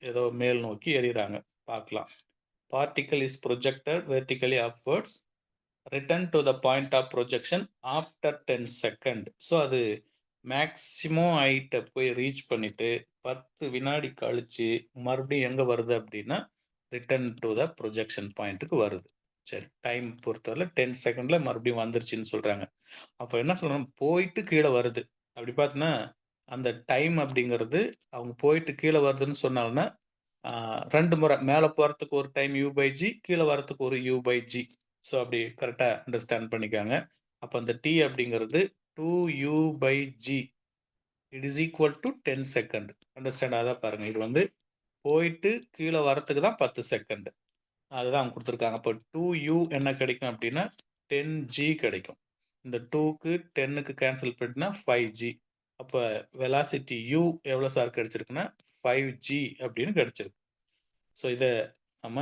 ஏதோ மேல் நோக்கி எறிகிறாங்க, பார்க்கலாம். Particle is projected vertically upwards. Return to the point of projection after 10 seconds. So அது மேக்ஸிமம் ஹைட்டை போய் ரீச் பண்ணிட்டு 10 வினாடி கழிச்சு மறுபடியும் எங்கே வருது அப்படின்னா ரிட்டர்ன் டு த ப்ரொஜெக்ஷன் பாயிண்ட்டுக்கு வருது. சரி, டைம் பொறுத்தவரை 10 செகண்டில் மறுபடியும் வந்துருச்சுன்னு சொல்கிறாங்க. அப்போ என்ன சொல்கிறாங்க, போயிட்டு கீழே வருது. அப்படி பார்த்தீங்கன்னா அந்த டைம் அப்படிங்கிறது அவங்க போயிட்டு கீழே வருதுன்னு சொன்னாங்கன்னா 2 முறை மேலே போகிறதுக்கு ஒரு டைம் u/g, கீழே வரத்துக்கு ஒரு u/g. ஸோ அப்படி கரெக்டாக அண்டர்ஸ்டாண்ட் பண்ணிக்காங்க. அப்போ அந்த t அப்படிங்கிறது 2u/g, it is equal to 10 second. Understand ஆகுதா பாருங்கள். இது வந்து போயிட்டு கீழே வரத்துக்கு தான் 10 செகண்ட், அதுதான் அவங்க கொடுத்துருக்காங்க. அப்போ 2u என்ன கிடைக்கும் அப்படின்னா 10g கிடைக்கும். இந்த 2க்கு 10க்கு கேன்சல் பண்ணிட்டுனா 5g. அப்போ வெலாசிட்டி u எவ்வளோ சார் கிடைச்சிருக்குன்னா 5g அப்படின்னு கிடைச்சிருக்கு. ஸோ இதை நம்ம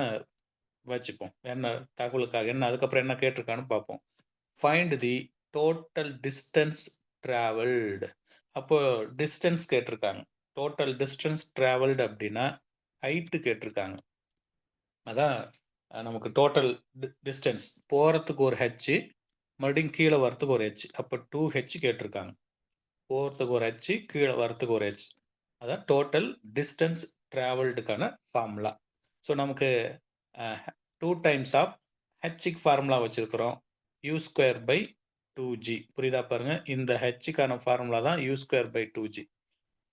வச்சுப்போம் என்ன தகவலுக்காக. என்ன அதுக்கப்புறம் என்ன கேட்டிருக்கான்னு பார்ப்போம். ஃபைண்ட் தி டோட்டல் டிஸ்டன்ஸ் ட்ராவல்டு. அப்போ டிஸ்டன்ஸ் கேட்டிருக்காங்க. டோட்டல் டிஸ்டன்ஸ் ட்ராவல்டு அப்படின்னா ஹைட்டு கேட்டிருக்காங்க. அதான் நமக்கு டோட்டல் டிஸ்டன்ஸ் போகிறதுக்கு ஒரு ஹெச், மறுபடியும் கீழே வரத்துக்கு ஒரு ஹெச். அப்போ 2h கேட்டிருக்காங்க. போகிறதுக்கு ஒரு ஹெச், கீழே வரத்துக்கு ஒரு ஹெச். அதான் டோட்டல் டிஸ்டன்ஸ் ட்ராவல்டுக்கான ஃபார்முலா. ஸோ நமக்கு 2 டைம்ஸ் ஆஃப் ஹெச்சுக்கு ஃபார்முலா வச்சுருக்கிறோம், u²/2g. புரியுதா பாருங்கள், இந்த ஹெச்சுக்கான ஃபார்முலா தான் u²/2g.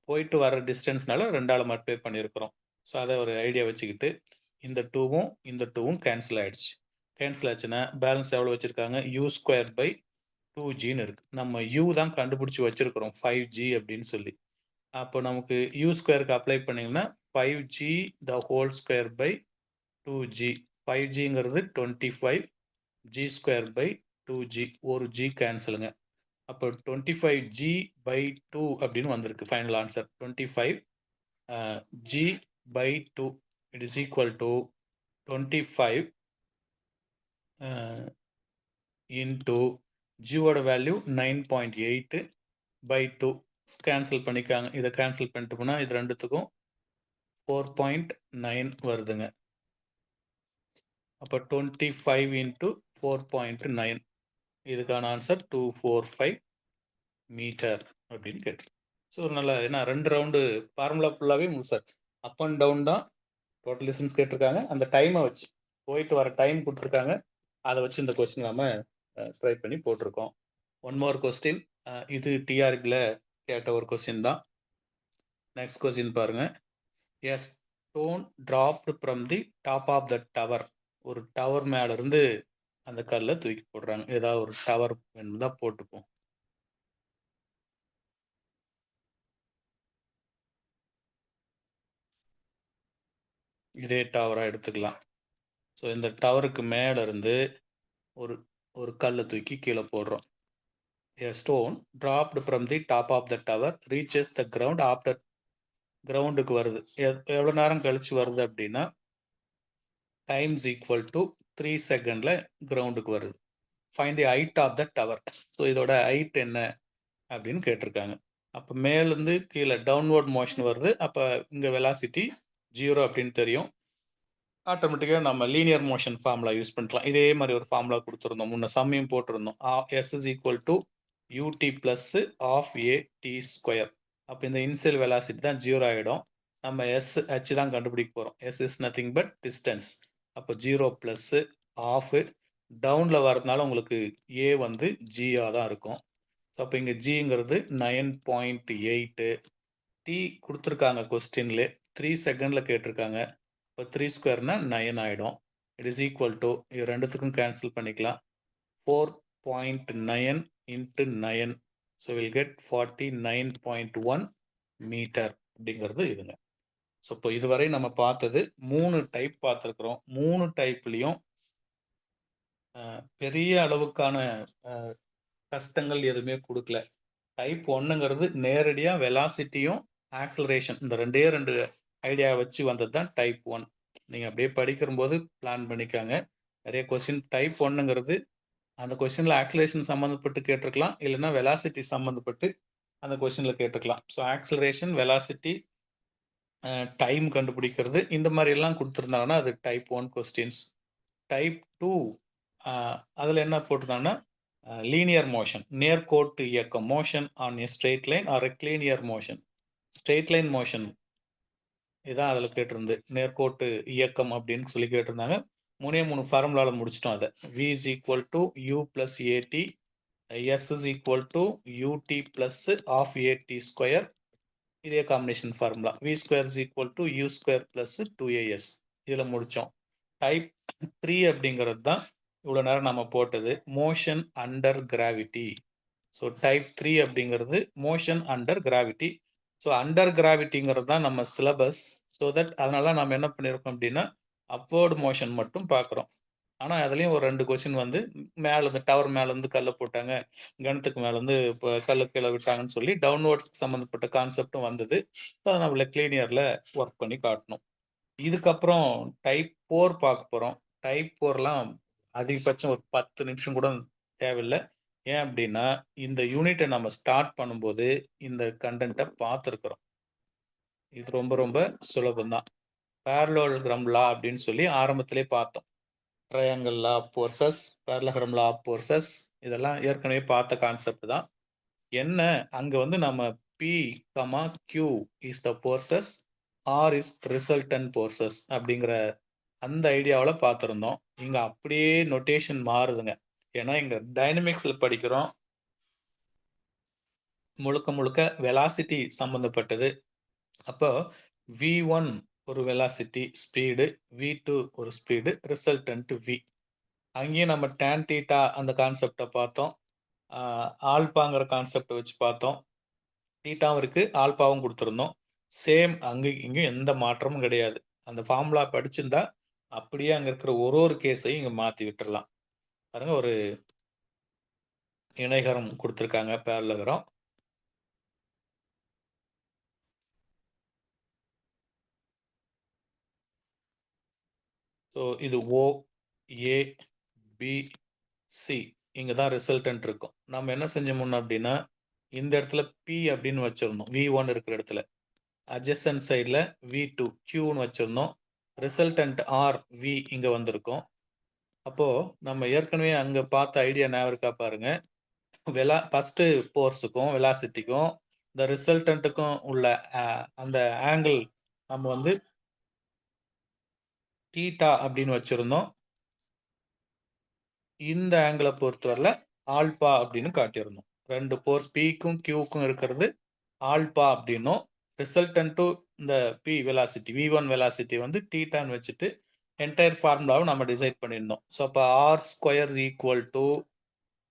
போயிட்டு வர டிஸ்டன்ஸ்னால 2ஆல் மல்டிப்ளை பண்ணியிருக்கிறோம். ஸோ அதை ஒரு ஐடியா வச்சுக்கிட்டு இந்த 2வும் இந்த 2வும் கேன்சல் ஆகிடுச்சு. கேன்சல் ஆச்சுன்னா பேலன்ஸ் எவ்வளோ வச்சுருக்காங்க, u²/2gன்னு இருக்குது. நம்ம u தான் கண்டுபிடிச்சி வச்சுருக்கிறோம் 5g அப்படின்னு சொல்லி. அப்போ நமக்கு u²க்கு அப்ளை பண்ணிங்கன்னா 5g the whole square/2g. 5gங்கிறது 25, g²/2g, ஒரு g கேன்சலுங்க. அப்போ 25g/2 அப்படின்னு வந்திருக்கு final answer. 25g/2 it is equal to 25 into ஜியோட வேல்யூ 9.8/2 கேன்சல் பண்ணிக்காங்க. இதை கேன்சல் பண்ணிட்டு போனால் இது ரெண்டுத்துக்கும் 4.9 வருதுங்க. அப்போ 25 இன்ட்டு 4.9, இதுக்கான ஆன்சர் 245 மீட்டர் அப்படின்னு கேட்டு. ஸோ நல்லா ஏன்னா 2 ரவுண்டு ஃபார்முலா ஃபுல்லாகவே சார் அப் அண்ட் டவுன் தான். டோட்டல் டிஸ்டன்ஸ் கேட்டிருக்காங்க, அந்த டைமை வச்சு போயிட்டு வர டைம் கொடுத்துருக்காங்க, அதை வச்சு இந்த கொஸ்டின் நம்ம ட்ரை பண்ணி போட்டிருக்கோம். ஒன் மோர் கொஸ்டின், இது டிஆர்பியில் கேட்ட ஒரு கொஸ்டின் தான். நெக்ஸ்ட் கொஸ்டின் பாருங்க. A stone dropped from the top of the tower. ஒரு டவர் மேல இருந்து அந்த கல்லை தூக்கி போடுறாங்க. ஏதாவது ஒரு டவர் வேணும் தான் போட்டுப்போம். இதே டவராக எடுத்துக்கலாம். ஸோ இந்த டவருக்கு மேலே இருந்து ஒரு ஒரு கல்லை தூக்கி கீழே போடுறோம். A stone dropped from the top of the tower reaches the ground after. கிரவுண்டுக்கு வருது, எவ்வளோ நேரம் கழிச்சு வருது அப்படின்னா டைம்ஸ் ஈக்குவல் டு 3 செகண்டில் கிரவுண்டுக்கு வருது. Find the height of the tower. So இதோட ஹைட் என்ன அப்படின்னு கேட்டிருக்காங்க. அப்போ மேலேருந்து கீழே டவுன்வர்ட் மோஷன் வருது. அப்போ இங்கே வெலாசிட்டி 0 அப்படின்னு தெரியும். ஆட்டோமேட்டிக்காக நம்ம லீனியர் மோஷன் ஃபார்முலா யூஸ் பண்ணிக்கலாம். இதே மாதிரி ஒரு ஃபார்முலா கொடுத்துருந்தோம், முன்ன சம்மையும் போட்டிருந்தோம். S is equal to ut plus of a t square. அப்போ இந்த இனிஷியல் வெலாசிட்டி தான் 0 ஆகிடும். நம்ம எஸ் ஹச் தான் கண்டுபிடிக்க போகிறோம். S is nothing but distance. அப்போ 0 ப்ளஸ் ஆஃப் டவுனில் வரதுனால உங்களுக்கு ஏ வந்து ஜியாக தான் இருக்கும். அப்போ இங்கே ஜிங்கிறது 9.8. டி கொடுத்துருக்காங்க கொஸ்டின்ல 3 செகண்டில் கேட்டிருக்காங்க. இப்போ 3 ஸ்கொயர்னா 9 ஆகிடும். இட் இஸ் ஈக்குவல் டு இது ரெண்டுத்துக்கும் கேன்சல் பண்ணிக்கலாம். 4.9 into 9. So will get 49.1 meter அப்படிங்கிறது இதுங்க. ஸோ இப்போ இதுவரை நம்ம பார்த்தது 3 டைப் பார்த்துருக்குறோம். 3 டைப்லையும் பெரிய அளவுக்கான கஷ்டங்கள் எதுவுமே கொடுக்கல. டைப் 1ங்கிறது நேரடியாக வெலாசிட்டியும் ஆக்சலரேஷன் இந்த ரெண்டு ஐடியா வச்சு வந்தது தான் டைப் 1. நீங்கள் அப்படியே படிக்கும்போது பிளான் பண்ணிக்காங்க. நிறைய கொஸ்டின் டைப் 1ங்கிறது அந்த கொஸ்டினில் ஆக்சலரேஷன் சம்மந்தப்பட்டு கேட்டிருக்கலாம், இல்லைன்னா வெலாசிட்டி சம்மந்தப்பட்டு அந்த கொஸ்டினில் கேட்டிருக்கலாம். ஸோ ஆக்சலரேஷன், வெலாசிட்டி, டைம் கண்டுபிடிக்கிறது இந்த மாதிரி எல்லாம் கொடுத்துருந்தாங்கன்னா அது டைப் 1 கொஸ்டின்ஸ். டைப் 2 அதில் என்ன போட்டிருந்தாங்கன்னா லீனியர் மோஷன், நேர்கோட்டு இயக்கம், motion on a straight line or rectilinear motion. Straight line motion இதான் அதில் கேட்டிருந்து, நேர்கோட்டு இயக்கம் அப்படின்னு சொல்லி கேட்டிருந்தாங்க. 3 ஃபார்முலாவில் முடிச்சிட்டோம் அதை. v is equal to u plus at, s is equal to ut plus of at square. இதே combination formula v square is equal to u square plus 2as. இதில் முடித்தோம். டைப் 3 அப்படிங்கிறது தான் இவ்வளோ நேரம் நம்ம போட்டது, motion under gravity. So type 3 அப்படிங்கிறது motion under gravity. So under கிராவிட்டிங்கிறது தான் நம்ம சிலபஸ். ஸோ தட் அதனால நம்ம என்ன பண்ணியிருக்கோம் அப்படின்னா அப்வர்டு மோஷன் மட்டும் பார்க்குறோம். ஆனால் அதுலேயும் ஒரு 2 கொஸ்டின் வந்து மேலேருந்து டவர் மேலேருந்து கல்லை போட்டாங்க, கிணத்துக்கு மேலேருந்து இப்போ கல்லை கீழே விட்டாங்கன்னு சொல்லி டவுன்வர்ட்ஸ்க்கு சம்மந்தப்பட்ட கான்செப்டும் வந்தது. ஸோ அதை நம்மள கிளீனியரில் ஒர்க் பண்ணி காட்டணும். இதுக்கப்புறம் டைப் 4 பார்க்க போகிறோம். டைப் 4லாம் அதிகபட்சம் ஒரு 10 நிமிஷம் கூட தேவையில்லை. ஏன் அப்படின்னா இந்த யூனிட்டை நம்ம ஸ்டார்ட் பண்ணும்போது இந்த கண்டென்ட்டை பார்த்துருக்குறோம். இது ரொம்ப ரொம்ப சுலபம்தான். பேரலோகிராம் லா அப்படின்னு சொல்லி ஆரம்பத்திலே பார்த்தோம். Triangle law of forces, parallelogram law of forces இதெல்லாம் ஏற்கனவே பார்த்த கான்செப்ட் தான். என்ன அங்கே வந்து நம்ம P, Q is the forces, R is resultant forces அப்படிங்கிற அந்த ஐடியாவில் பார்த்துருந்தோம். இங்கே அப்படியே நொட்டேஷன் மாறுதுங்க. ஏன்னா இங்கே டைனமிக்ஸில் படிக்கிறோம், முழுக்க முழுக்க வெலாசிட்டி சம்மந்தப்பட்டது. அப்போ v1 ஒரு வெலாசிட்டி ஸ்பீடு, v2 ஒரு ஸ்பீடு, ரிசல்டன்ட் v. அங்கேயும் நம்ம tan தீட்டா அந்த கான்செப்டை பார்த்தோம், ஆல்பாங்கிற கான்செப்டை வச்சு பார்த்தோம். தீட்டாவும் இருக்குது, ஆல்பாவும் கொடுத்துருந்தோம். சேம் இங்கேயும் எந்த மாற்றமும் கிடையாது. அந்த ஃபார்முலா படிச்சிருந்தா அப்படியே அங்கே இருக்கிற ஒரு கேஸையும் இங்கே மாற்றி விட்டுறலாம். பாருங்க, ஒரு இணைகரம் கொடுத்துருக்காங்க, பேரலோகிராம். ஸோ இது O, A, B, C இங்கே தான் ரிசல்டன்ட் இருக்கும். நம்ம என்ன செஞ்சோம்னா அப்படின்னா இந்த இடத்துல P அப்படின்னு வச்சிருந்தோம், V1 இருக்கிற இடத்துல. அட்ஜசன்ட் சைடில் V2 Qன்னு வச்சிருந்தோம். ரிசல்டன்ட் R V இங்கே வந்திருக்கும். அப்போது நம்ம ஏற்கனவே அங்கே பார்த்த ஐடியா ஞாபகம் இருக்கா பாருங்க. ஃபஸ்ட்டு ஃபோர்ஸுக்கும் வெலாசிட்டிக்கும் இந்த ரிசல்டன்ட்டுக்கும் உள்ள அந்த ஆங்கிள் நம்ம வந்து தீட்டா அப்படின்னு வச்சுருந்தோம். இந்த ஆங்கிளை பொறுத்தவரையில் ஆல்பா அப்படின்னு காட்டியிருந்தோம். 2 ஃபோர்ஸ் Pக்கும் Qக்கும் இருக்கிறது ஆல்பா அப்படின்னும், ரிசல்டன்ட்டு இந்த P வெலாசிட்டி, V1 வெலாசிட்டி வந்து தீட்டான்னு வச்சுட்டு என்டையர் ஃபார்முலாவை நம்ம டிசைட் பண்ணியிருந்தோம். ஸோ அப்போ R square equal to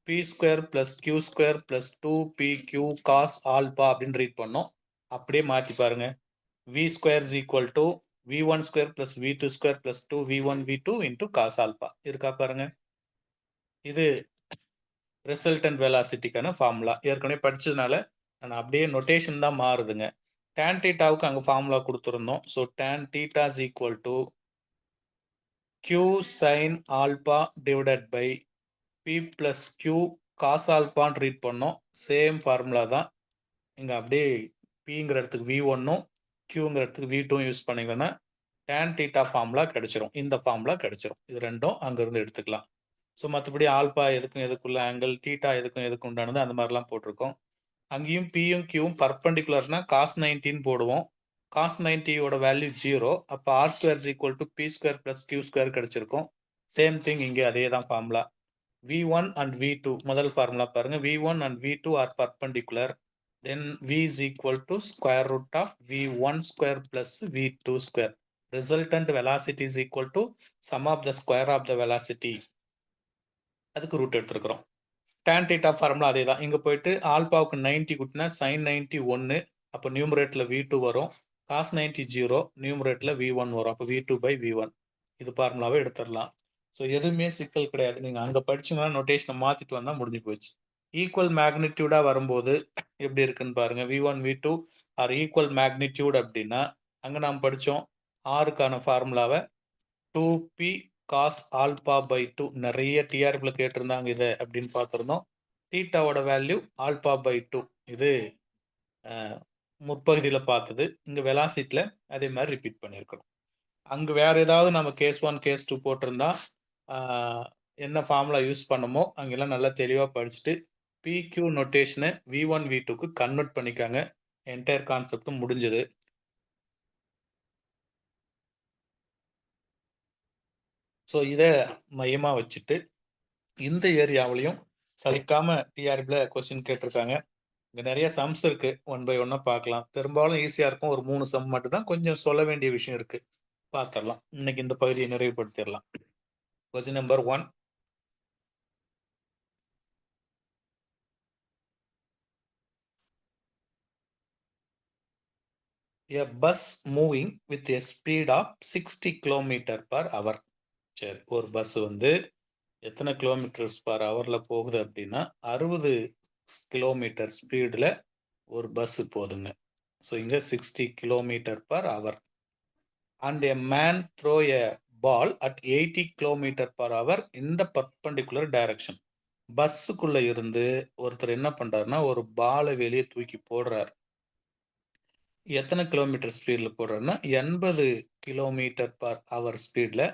P square plus Q square plus 2PQ cos alpha அப்படின்னு ரீட் பண்ணோம். அப்படியே மாற்றி பாருங்க. V square is equal to V1 square plus V2 square plus 2V1 V2 into cos alpha இருக்கா பாருங்க. இது resultant வெலாசிட்டிக்கான formula ஏற்கனவே படிச்சதுனால நான் அப்படியே நொட்டேஷன் தான் மாறுதுங்க. tan தீட்டாவுக்கு அங்கே ஃபார்முலா கொடுத்துருந்தோம். So tan theta is equal to Q sin alpha divided by P plus Q cos ஆல்பான்னு ரீட் பண்ணோம். சேம் ஃபார்முலா தான் இங்கே அப்படியே Pங்கிற இடத்துக்கு V1ம் Qங்கிற இடத்துக்கு V2ம் யூஸ் பண்ணிங்கன்னா tan தீட்டா ஃபார்முலா கிடைச்சிரும். இந்த ஃபார்முலா கிடைச்சிரும். இது ரெண்டும் அங்கேருந்து எடுத்துக்கலாம். ஸோ மற்றபடி ஆல்பா எதுக்கும் எதுக்குள்ள ஆங்கிள், தீட்டா எதுக்கும் உண்டானது அந்த மாதிரிலாம் போட்டிருக்கோம். அங்கேயும் பியும் கியூவும் பர்பண்டிகுலர்னா காஸ் 90 போடுவோம். காஸ் 90யோட வேல்யூ 0. அப்போ R square is equal to P square plus Q square கிடைச்சிருக்கும். சேம் திங் இங்கே அதே தான் ஃபார்முலா. V1 and V2 முதல் ஃபார்முலா பாருங்க. V1 and V2 are perpendicular. Then V is equal to square root of V1 square plus V2 square. Resultant velocity is equal to sum of the square of the velocity. அதுக்கு root எடுத்துருக்கிறோம். tan theta formula அதே தான். இங்கே போயிட்டு ஆல்பாவுக்கு 90 குட்டினா sin 90 1. அப்போ நியூமரேட்டில் V2 வரும். cos 90 0. நியூமரேட்டில் V1 வரும். அப்போ V2 by V1. இது ஃபார்முலாவை எடுத்துடலாம். ஸோ எதுவுமே சிக்கல் கிடையாது. நீங்கள் அங்கே படிச்சீங்கன்னா நோட்டேஷனை மாற்றிட்டு வந்தால் முடிஞ்சு போச்சு. ஈக்குவல் மேக்னிடியூடாக வரும்போது எப்படி இருக்குன்னு பாருங்க. V1 V2 R equal magnitude அப்படின்னா அங்கே நாம் படித்தோம் ஆருக்கான ஃபார்முலாவை 2p cos ஆல்பா பை 2. நிறைய டிஆர்பியில் கேட்டிருந்தாங்க இதை அப்படின்னு பார்த்துருந்தோம். தீட்டாவோட வேல்யூ ஆல்பா பை 2. இது முற்பகுதியில் பார்த்தது. இங்கே வெலாசிட்டியில் அதே மாதிரி ரிப்பீட் பண்ணியிருக்கிறோம். அங்கே வேற ஏதாவது நம்ம கேஸ் 1 கேஸ் 2 போட்டிருந்தா என்ன ஃபார்முலா யூஸ் பண்ணமோ அங்கெல்லாம் நல்லா தெளிவாக படிச்சுட்டு பிக்யூ நோட்டேஷனை V1 V2க்கு கன்வெர்ட் பண்ணிக்காங்க. என்டையர் கான்செப்டும் முடிஞ்சது. ஸோ இதை மையமாக வச்சுட்டு இந்த ஏரியாவிலையும் சலிக்காம டிஆர்பியில் கொஸ்டின் கேட்டிருக்காங்க. இங்கே நிறைய சம்ஸ் இருக்கு. 1 by 1 பார்க்கலாம். பெரும்பாலும் ஈஸியாக இருக்கும். ஒரு 3 சம் மட்டும் தான் கொஞ்சம் சொல்ல வேண்டிய விஷயம் இருக்கு. பார்த்துடலாம். இன்னைக்கு இந்த பகுதியை நிறைவுபடுத்திடலாம். Question number 1. A bus moving with a speed of 60 km per hour. சரி, ஒரு பஸ் வந்து எத்தனை கிலோமீட்டர்ஸ் பர் ஹவர்ல போகுது அப்படின்னா 60 கிலோமீட்டர் ஸ்பீடில் ஒரு பஸ் போகுதுங்க. ஸோ இங்கே 60 kilometer per hour. And a man throw a ball at 80 kilometer per hour இந்த பர்பண்டிகுலர் டைரக்ஷன். பஸ்ஸுக்குள்ள இருந்து ஒருத்தர் என்ன பண்றாருன்னா ஒரு பாலை வெளியே தூக்கி போடுறாரு. எத்தனை கிலோமீட்டர் ஸ்பீடில் போடுறாருன்னா 80 கிலோமீட்டர் பர் ஹவர் ஸ்பீடில்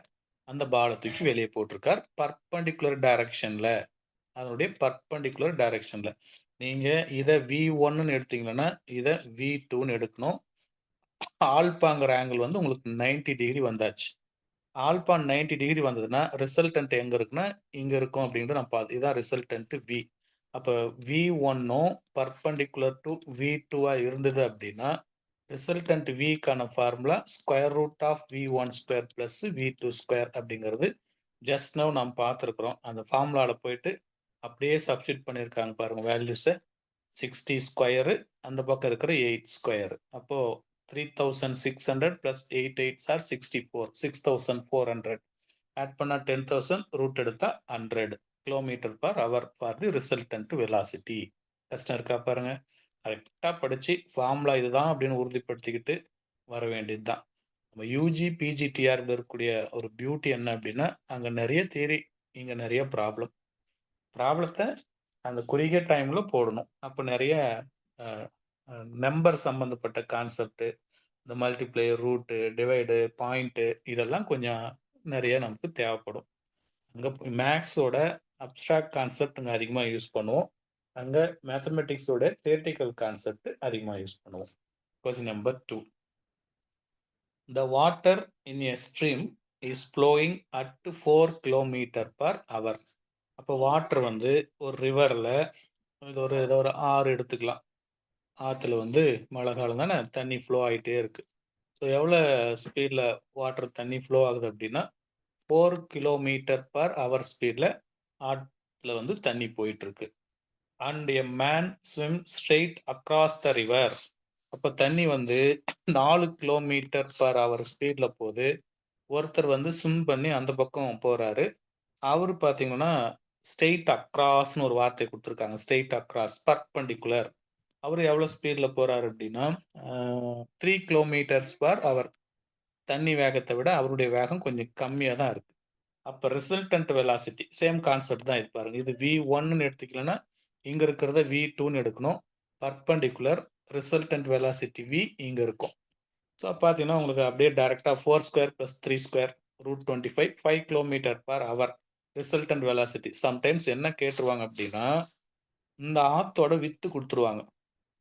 அந்த பாலை தூக்கி வெளியே போட்டிருக்கார். பர்பண்டிகுலர் டைரக்ஷனில், அதனுடைய பர்பண்டிகுலர் டைரக்ஷனில். நீங்கள் இதை V1ன்னு எடுத்தீங்கன்னா இதை V2ன்னு எடுக்கணும். ஆல்பாங்கிற ஆங்கிள் வந்து உங்களுக்கு 90 டிகிரி வந்தாச்சு. ஆல்பா 90 டிகிரி வந்ததுன்னா ரிசல்டன்ட் எங்கே இருக்குன்னா இங்கே இருக்கும் அப்படின்றது நான் பார்த்து. இதுதான் ரிசல்டன்ட் V. அப்போ V1ம் பர்பண்டிகுலர் டு V2 இருந்தது அப்படின்னா ரிசல்டன்ட் Vக்கான formula square root of V1 square plus V2 square அப்படிங்கிறது ஜஸ்ட் நவ் நாம் பார்த்துருக்குறோம். அந்த ஃபார்முலாவில் போயிட்டு அப்படியே சப்ஸ்டிட் பண்ணியிருக்காங்க பாருங்க. வேல்யூஸை 60 ஸ்கொயரு, அந்த பக்கம் இருக்கிற 8 ஸ்கொயரு. அப்போது 3600 plus 8 8s are 64. 6400 ஆட் பண்ணால் 10,000, ரூட் எடுத்தால் 100 kilometre per hour for the resultant velocity. கஷ்டம் இருக்கா பாருங்க. கரெக்டாக படித்து ஃபார்முலா இதுதான் அப்படின்னு உறுதிப்படுத்திக்கிட்டு வர வேண்டியது தான். நம்ம யூஜி பிஜி டிஆர்பில் இருக்கக்கூடிய ஒரு பியூட்டி என்ன அப்படின்னா அங்கே நிறைய தியரி, இங்கே நிறைய ப்ராப்ளத்தை அந்த குறுகிய டைமில் போடணும். அப்போ நிறைய நம்பர் சம்மந்தப்பட்ட கான்செப்ட், இந்த மல்டிப்ளை, ரூட்டு, டிவைடு, பாயிண்ட்டு இதெல்லாம் கொஞ்சம் நிறைய நமக்கு தேவைப்படும். அங்கே மேக்ஸோட அப்ட்ராக்ட் கான்செப்ட் அங்கே அதிகமாக யூஸ் பண்ணுவோம். அங்கே மேத்தமெட்டிக்ஸோட தியரிட்டிக்கல் கான்செப்ட் அதிகமாக யூஸ் பண்ணுவோம். Question number 2. The water in a stream is flowing at 4 km/h. அப்போ வாட்டர் வந்து ஒரு ரிவரில், இது ஒரு ஆறு எடுத்துக்கலாம். ஆற்றுல வந்து மழை காலம் தானே, தண்ணி ஃப்ளோ ஆகிட்டே இருக்கு. ஸோ எவ்வளோ ஸ்பீடில் வாட்டர் தண்ணி ஃப்ளோ ஆகுது அப்படின்னா 4 km/h ஸ்பீடில் ஆற்றுல வந்து தண்ணி போயிட்டு இருக்கு. And a man swim straight across the river. அப்போ தண்ணி வந்து 4 km/h ஸ்பீடில் போகுது. ஒருத்தர் வந்து ஸ்விம் பண்ணி அந்த பக்கம் போகிறாரு. அவர் பார்த்தீங்கன்னா ஸ்ட்ரெயிட் அக்ராஸ்னு ஒரு வார்த்தை கொடுத்துருக்காங்க. Straight across perpendicular. அவர் எவ்வளோ ஸ்பீடில் போகிறாரு அப்படின்னா 3 km/h. தண்ணி வேகத்தை விட அவருடைய வேகம் கொஞ்சம் கம்மியாக தான் இருக்குது. அப்போ ரிசல்டன்ட் வெலாசிட்டி சேம் கான்செப்ட் தான் இது பாருங்க. இது V1ன்னு எடுத்துக்கலன்னா இங்கே இருக்கிறத V2ன்னு எடுக்கணும். பர்பண்டிகுலர் ரிசல்டன்ட் வெலாசிட்டி V இங்கே இருக்கும். ஸோ பார்த்தீங்கன்னா உங்களுக்கு அப்படியே டைரெக்டாக 4 square + 3 square √25 5 km/h resultant velocity. Sometimes என்ன கேட்டுருவாங்க அப்படின்னா, இந்த ஆத்தோட வித்து குடுத்துருவாங்க.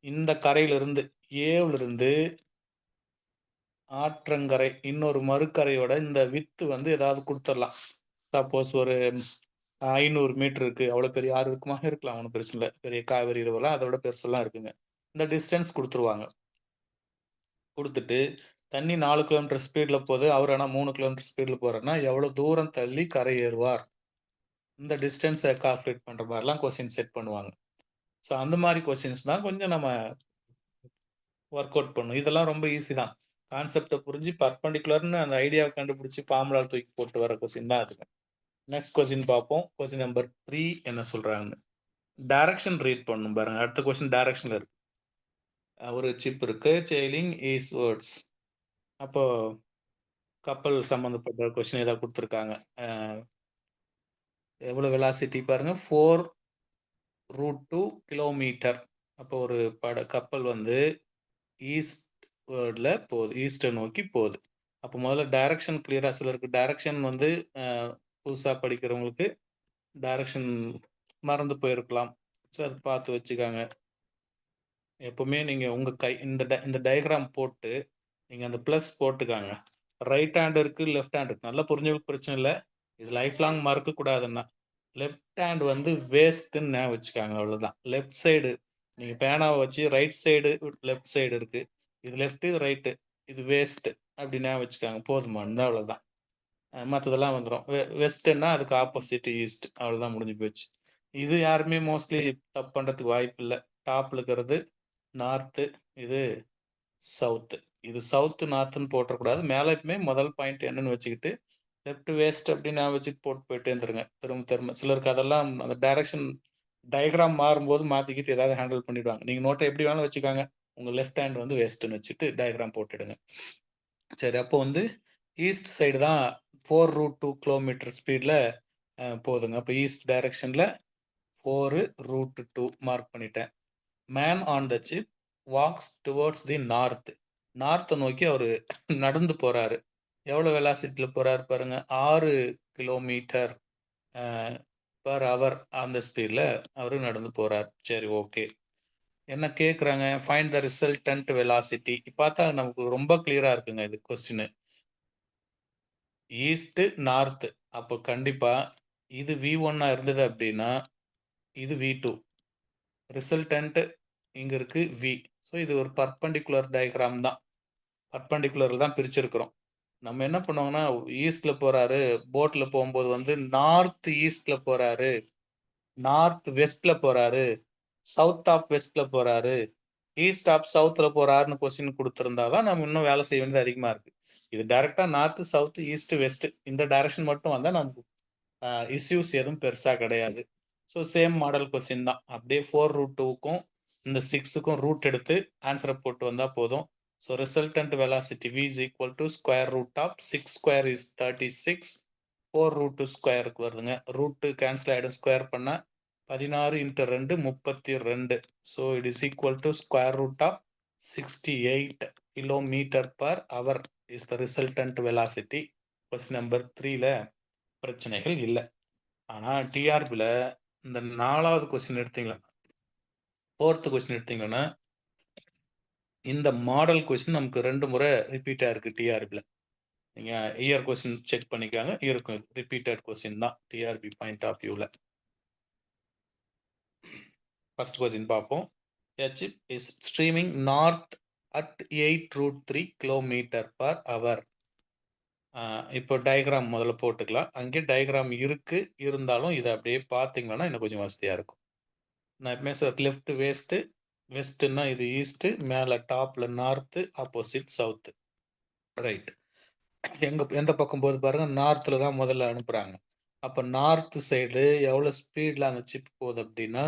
இந்த கரையிலிருந்து ஏவுலிருந்து ஆற்றங்கரை இன்னொரு மறுக்கரையோட இந்த வித்து வந்து ஏதாவது குடுத்துரலாம். சப்போஸ் ஒரு 500 மீட்டர் இருக்கு. அவ்வளோ பெரிய ஆறு இருக்குமா? இருக்கலாம். ஒண்ணும் பிரச்சனை இல்ல. பெரிய காவிரி ரிவர்லாம் அத விட பெருசெல்லாம் இருக்குங்க. இந்த டிஸ்டன்ஸ் குடுத்துருவாங்க. குடுத்துட்டு, தண்ணி 4 கிலோமீட்டர் ஸ்பீட்ல போது. அவரு ஆனா 3 கிலோமீட்டர் ஸ்பீட்ல போறார்ன்னா, எவ்வளோ தூரம் தள்ளி கரை ஏறுவார்? இந்த டிஸ்டன்ஸ கால்குலேட் பண்ற மாரிலாம் கொஸ்டின் செட் பண்ணுவாங்க. ஸோ அந்த மாரி கொஸ்டின்ஸ் தான் கொஞ்சம் நம்ம ஒர்க் அவுட் பண்ணணும். இதெல்லாம் ரொம்ப ஈஸி தான். கான்செப்ட்ட புரிஞ்சு பெர்பெண்டிகுலர்ன்னு அந்த ஐடியாவ கண்டுபிடிச்சு ஃபார்முலால தூக்கி போட்டு வர கொஸ்டின் தான் அதுங்க. நெக்ஸ்ட் கொஸ்டின் பார்ப்போம். கொஸ்டின் நம்பர் 3 என்ன சொல்றாங்கன்னு. டைரக்ஷன் ரீட் பண்ணணும் பாருங்க. அடுத்த கொஸ்டின் டைரக்ஷன்ல இருக்கு. ஒரு சிப் இருக்கு. செயிலிங் ஈஸ்ட்வர்ட்ஸ். அப்போ கப்பல் சம்பந்தப்பட்ட கொஸ்டின் ஏதாவது குடுத்துருக்காங்க. எவ்வளோ வெலாசிட்டி பாருங்க. 4√2 கிலோமீட்டர். அப்போ ஒரு கப்பல் வந்து ஈஸ்ட்வர்ட்ல போகுது. ஈஸ்ட்ட நோக்கி போகுது. அப்போ முதல்ல டைரக்ஷன் கிளியரா சிலருக்கு டைரக்ஷன் வந்து புதுசா படிக்கிறவங்களுக்கு டைரக்ஷன் மறந்து போயிருக்கலாம். ஸோ அத பார்த்து வச்சுக்கங்க. எப்பவுமே நீங்க உங்க கை இந்த டயகிராம் போட்டு நீங்க அந்த பிளஸ் போட்டுக்கங்க. ரைட் ஹேண்ட் இருக்கு, லெஃப்ட் ஹேண்ட் இருக்கு. நல்லா புரிஞ்சவங்களுக்கு பிரச்சனை இல்ல. இது லைஃப் லாங் மறக்கக்கூடாதுன்னா. லெஃப்ட் ஹேண்ட் வந்து வேஸ்ட்ன்னு ஞாபகம் வச்சுக்கங்க அவ்வளோதான். லெஃப்ட் சைடு நீங்க பேனாவ வச்சு ரைட் சைடு, லெஃப்ட் சைடு இருக்கு. இது லெஃப்ட், இது ரைட்டு. இது வேஸ்ட் அப்படி ஞாபகம் வச்சுக்கங்க. போதுமானது அவ்வளோதான். மத்ததெல்லாம் வந்துரும். வெஸ்ட்ன்னா அதுக்கு ஆப்போசிட் ஈஸ்ட். அவ்வளோதான் முடிஞ்சு போச்சு. இது யாருமே மோஸ்ட்லி தப்பு பண்றதுக்கு வாய்ப்பில்ல. டாப்ல இருக்கிறது நார்த்து, இது சவுத்து. இது சவுத்து, நார்த்துன்னு போட்டுறக்கூடாது. மேல எப்பவுமே முதல் பாயிண்ட் என்னன்னு வச்சுக்கிட்டு, லெஃப்ட் வெஸ்ட் அப்படின்னு ஞாபகம் வச்சுட்டு போட்டு போயிட்டே இருந்துருங்க. திரும்ப திரும்ப. சிலருக்கு அதெல்லாம் அந்த டைரக்ஷன் டயகிராம் மாறும்போது மாத்திக்கிட்டு ஏதாவது ஹேண்டில் பண்ணிடுவாங்க. நீங்க நோட்ட எப்படி வேணாலும் வச்சுக்கோங்க. உங்க லெஃப்ட் ஹேண்ட் வந்து வெஸ்ட்ன்னு வச்சுட்டு டயகிராம் போட்டுடுங்க. சரி, அப்போ வந்து ஈஸ்ட் சைடு தான் 4√2 கிலோமீட்டர் ஸ்பீட்ல போகுதுங்க. அப்போ ஈஸ்ட் டைரக்ஷன்ல 4√2 மார்க் பண்ணிட்டேன். Man on the ship walks towards the north. நார்த்தை நோக்கி அவரு நடந்து போறாரு. எவ்வளோ வெலாசிட்டியில் போறாரு பாருங்க. 6 கிலோமீட்டர் பர் ஹவர் அந்த ஸ்பீடில் அவரு நடந்து போறார். சரி, ஓகே. என்ன கேட்குறாங்க? Find the resultant velocity. பார்த்தா நமக்கு ரொம்ப கிளியரா இருக்குங்க இது கொஸ்டின். East, north. அப்போ கண்டிப்பா இது V1 இருந்தது அப்படின்னா இது V2. ரிசல்டன்ட் இங்க இருக்கு V. ஸோ இது ஒரு பர்பண்டிகுலர் டயக்ராம் தான். பர்பண்டிகுலர் தான் பிரிச்சிருக்கிறோம். நம்ம என்ன பண்ணுவோம்னா, ஈஸ்ட்ல போறாரு, போட்ல போகும்போது வந்து நார்த் ஈஸ்ட்ல போறாரு, நார்த் வெஸ்ட்ல போறாரு, சவுத் ஆஃப் வெஸ்ட்ல போறாரு, ஈஸ்ட் ஆஃப் சவுத்ல போறாருன்னு கொஸ்டின் கொடுத்திருந்தா தான் நம்ம இன்னும் வேலை செய்ய வேண்டியது அதிகமா இருக்கு. இது டைரக்டா நார்த், சவுத், ஈஸ்ட், வெஸ்ட் இந்த டைரக்ஷன் மட்டும் வந்தா நமக்கு இஷ்யூஸ் எதுவும் பெருசா கிடையாது. ஸோ சேம் மாடல் கொஸ்டின் தான். அப்படியே 4√2க்கும் இந்த 6க்கும் ரூட் எடுத்து ஆன்சரை போட்டு வந்தா போதும். So resultant velocity V is equal to square root of 6 square is 36. 4√2 ஸ்கொயருக்கு வருதுங்க. ரூட்டு கேன்சல் ஆகிடும். ஸ்கொயர் பண்ணா 16 × 2 32. So it is equal to square root of 68 kilometre per hour is the resultant velocity. Question number 3ல பிரச்சனைகள் இல்லை. ஆனா டிஆர்பில இந்த 4வது கொஸ்டின் எடுத்தீங்களா, 4th கொஸ்டின் எடுத்தீங்கன்னா இந்த மாடல் கொஸ்டின் நமக்கு 2 முறை ரிப்பீட் ஆயிருக்கு டிஆர்பில. நீங்க இயர் கொஸ்டின் செக் பண்ணிக்காங்க. இருக்கும். ரிப்பீட்டட் கொஸ்டின் தான் டிஆர்பி பாயிண்ட் ஆஃப் வியூல. ஃபர்ஸ்ட் கொஸ்டின் பார்ப்போம். A ship is streaming north at 8√3 kilometre per hour. இப்போ டயக்ராம் முதல்ல போட்டுக்கலாம். அங்கே டயக்ராம் இருக்கு, இருந்தாலும் இதை அப்படியே பார்த்தீங்கன்னா இன்னும் கொஞ்சம் வசதியா இருக்கும். நான் எப்பவுமே சார் லெஃப்ட் வெஸ்ட், வெஸ்ட்னா இது ஈஸ்ட், மேலே டாப்ல நார்த்து, ஆப்போசிட் சவுத்து. ரைட். எந்த பக்கம் போகுது பாருங்க, நார்த்தில் தான் முதல்ல அனுப்புறாங்க. அப்போ நார்த் சைடு எவ்வளோ ஸ்பீடில் அந்த சிப் போகுது அப்படின்னா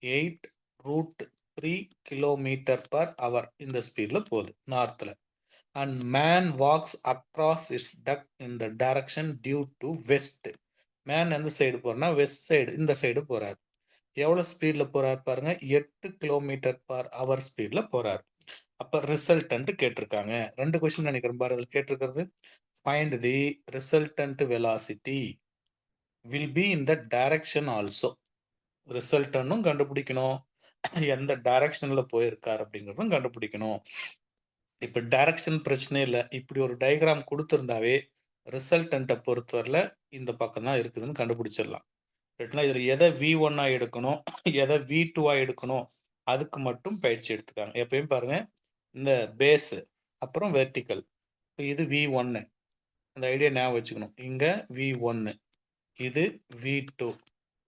8√3 கிலோமீட்டர் பர் ஹவர் இந்த ஸ்பீடில் போகுது நார்த்தில். And man walks across is deck in the direction due to west. Man எந்த சைடு போறனா வெஸ்ட் சைடு, இந்த சைடு போறாரு. எவ்வளோ ஸ்பீடில் போறாரு பாருங்க, 8 கிலோமீட்டர் பர் ஹவர் ஸ்பீடில் போறாரு. அப்போ ரிசல்டன்ட் கேட்டிருக்காங்க. 2 கொஸ்டின் நினைக்கிறேன் பாருங்க கேட்டிருக்கிறது. Find the resultant velocity. Will be in the direction also. ரிசல்டன்னும் கண்டுபிடிக்கணும், எந்த டைரக்ஷன்ல போயிருக்கார் அப்படிங்கிறதும் கண்டுபிடிக்கணும். இப்போ டைரக்ஷன் பிரச்சனை இல்லை, இப்படி ஒரு டயக்ராம் கொடுத்துருந்தாவே ரிசல்டன்ட்டை பொறுத்தவரையில் இந்த பக்கம் தான் இருக்குதுன்னு கண்டுபிடிச்சிடலாம். ரைட்னா, இதில் எதை V1 எடுக்கணும், எதை V2 எடுக்கணும், அதுக்கு மட்டும் பயிற்சி எடுத்துக்காங்க. எப்பயும் பாருங்க, இந்த பேஸு அப்புறம் வெர்டிக்கல், இது V1, அந்த ஐடியா ஞாபகம் வச்சுக்கணும். இங்கே V1, இது V2.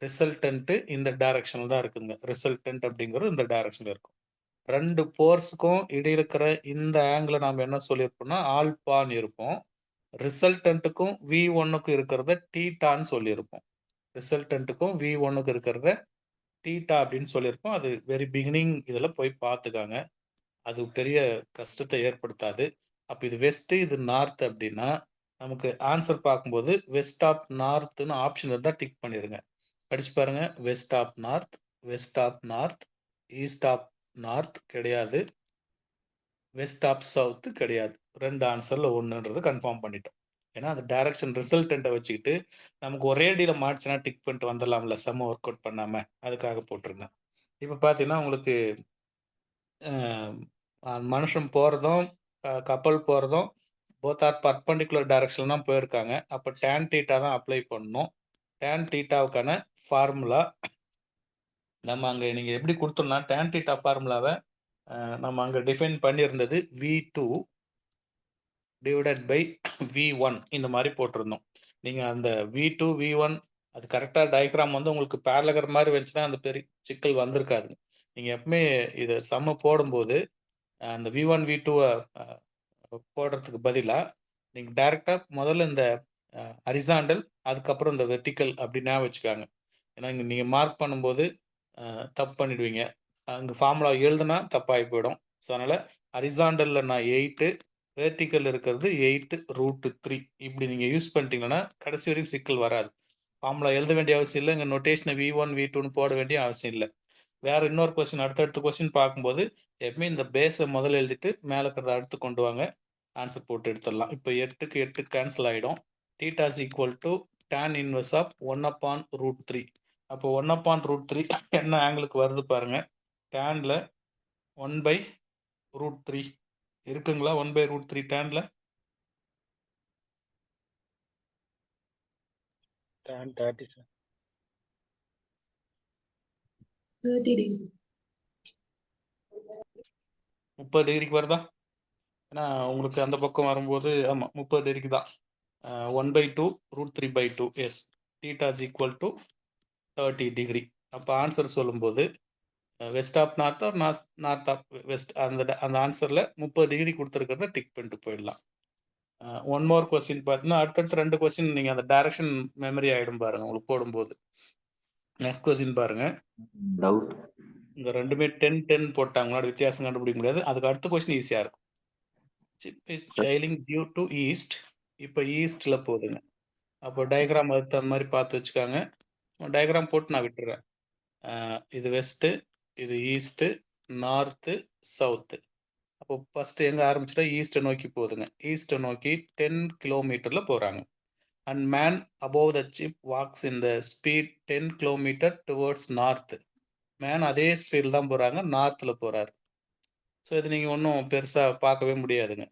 ரிசல்டன்ட் இந்த டைரக்ஷனில் தான் இருக்குங்க. ரிசல்டன்ட் அப்படிங்கிறது இந்த டைரக்ஷனில் இருக்கும். ரெண்டு போர்ஸுக்கும் இடையில இருக்கிற இந்த ஆங்கிளை நாம் என்ன சொல்லியிருப்போம்னா ஆல்பான்னு இருப்போம். ரிசல்டன்ட்டுக்கும் V1க்கும் இருக்கிறத டீட்டான்னு சொல்லியிருப்போம். ரிசல்டன்ட்டுக்கும் V1க்கு இருக்கிறத டீட்டா அப்படின்னு சொல்லியிருப்போம். அது வெரி பிகினிங் இதில் போய் பார்த்துக்காங்க. அது பெரிய கஷ்டத்தை ஏற்படுத்தாது. அப்போ இது வெஸ்ட், இது நார்த் அப்படின்னா நமக்கு ஆன்சர் பார்க்கும்போது வெஸ்ட் ஆஃப் நார்த்னு ஆப்ஷன் இருந்தால் டிக் பண்ணிடுங்க. படிச்சு பாருங்க. West of north, west of north, east of north கிடையாது, வெஸ்ட் ஆஃப் சவுத் கிடையாது. ரெண்டு ஆன்சரில் ஒன்றுன்றது கன்ஃபார்ம் பண்ணிட்டோம். ஏன்னா அந்த டைரக்ஷன் ரிசல்டண்ட்டை வச்சுக்கிட்டு நமக்கு ஒரே அடியில் மாட்டுச்சுன்னா டிக் பண்ணிட்டு வந்துடலாம்ல, செம்ம ஒர்க் அவுட் பண்ணாமல், அதுக்காக போட்டிருந்தேன். இப்போ பார்த்தீங்கன்னா உங்களுக்கு மனுஷன் போகிறதும் கப்பல் போகிறதும் போத் ஆர் பர்பண்டிகுலர் டைரக்ஷன் தான் போயிருக்காங்க. அப்போ டேன் தீட்டா தான் அப்ளை பண்ணணும். டேன் தீட்டாவுக்கான ஃபார்முலா நம்ம அங்கே நீங்கள் எப்படி கொடுத்தோம்னா டேன் தீட்டா ஃபார்முலாவை நம்ம அங்கே define பண்ணியிருந்தது V2 divided by V1 இந்த மாதிரி போட்டிருந்தோம். நீங்கள் அந்த V2 V1 அது கரெக்டாக டயக்ராம் வந்து உங்களுக்கு பேரலகர் மாதிரி வந்துச்சுன்னா அந்த பெரிய சிக்கல் வந்திருக்காது. நீங்கள் எப்பவுமே இதை சம்ம போடும்போது அந்த V1 V2 போடுறதுக்கு பதிலாக நீங்கள் டைரெக்டாக முதல்ல இந்த ஹரிசாண்டல் அதுக்கப்புறம் இந்த வெர்டிக்கல் அப்படி ஞாபகம் வச்சுக்காங்க. ஏன்னா இங்கே நீங்கள் மார்க் பண்ணும்போது தப்பு பண்ணிடுவீங்க. அங்கே ஃபார்முலா எழுதுனா தப்பாகி போயிடும். ஸோ அதனால் ஹரிசாண்டலில் நான் 8, வெர்டிக்கல் இருக்கிறது 8√3 இப்படி நீங்கள் யூஸ் பண்ணிட்டீங்கன்னா கடைசி வரைக்கும் சிக்கல் வராது. ஃபார்முலா எழுத வேண்டிய அவசியம் இல்லை. இங்கே நோட்டேஷனை V1 V2ன்னு போட வேண்டிய அவசியம் இல்லை. வேற இன்னொரு கொஸ்டின், அடுத்தடுத்த கொஸ்டின் பார்க்கும்போது எப்பவுமே இந்த பேஸை முதல்ல எழுதிட்டு மேலே இருக்கிறத அடுத்து கொண்டு வாங்க, ஆன்சர் போட்டு எடுத்துடலாம். இப்போ 8க்கு 8 கேன்சல் ஆகிடும். Theta is equal to tan inverse of 1/√3. அப்போ 1/√3 என்ன ஆங்கிளுக்கு வருது பாருங்க. டேன்ல 1/√3 இருக்குங்களா? 1/√3 டேன்ல tan 30 sir. 30 degree. 30 டிகிரிக்கு வருதா? ஏன்னா உங்களுக்கு அந்த பக்கம் வரும்போது ஆமாம் 30 டிகிரிக்கு தான். 1/2 √3/2 yes, theta is equal to 30 degree. அப்போ ஆன்சர் சொல்லும்போது west of north or north of west அந்த ஆன்சரில் 30 டிகிரி கொடுத்துருக்கிறத டிக் பண்ணிட்டு போயிடலாம். ஒன் மோர் கொஸ்டின் பார்த்தீங்கன்னா அடுத்தடுத்து 2 கொஸ்டின் நீங்கள் அந்த டைரக்ஷன் மெமரி ஆகிடும் பாருங்க உங்களுக்கு போடும்போது. நெக்ஸ்ட் கொஸ்டின் பாருங்க. டவுட் இந்த ரெண்டுமே 10 போட்டாங்களா வித்தியாசம் கண்டுபிடிக்க முடியாது. அதுக்கு அடுத்த கொஸ்டின் ஈஸியாக இருக்கும். Ship is sailing due to east. இப்போ ஈஸ்டில் போகுதுங்க. அப்போ டயக்ராம் அதுக்கு தகுந்த மாதிரி பார்த்து வச்சுக்காங்க. டயக்ராம் போட்டு நான் விட்டுறேன். இது வெஸ்ட்டு, இது ஈஸ்ட்டு, நார்த்து, சவுத்து. அப்போ ஃபஸ்ட்டு எங்கே ஆரம்பிச்சுட்டா ஈஸ்ட்டை நோக்கி போகுதுங்க. ஈஸ்ட்டை நோக்கி 10 கிலோமீட்டரில் போகிறாங்க. And man above the ship walks in the speed 10 kilometre towards north. Man அதே ஸ்பீடில் தான் போகிறாங்க, நார்த்தில் போகிறாரு. ஸோ இது நீங்கள் ஒன்றும் பெருசாக பார்க்கவே முடியாதுங்க.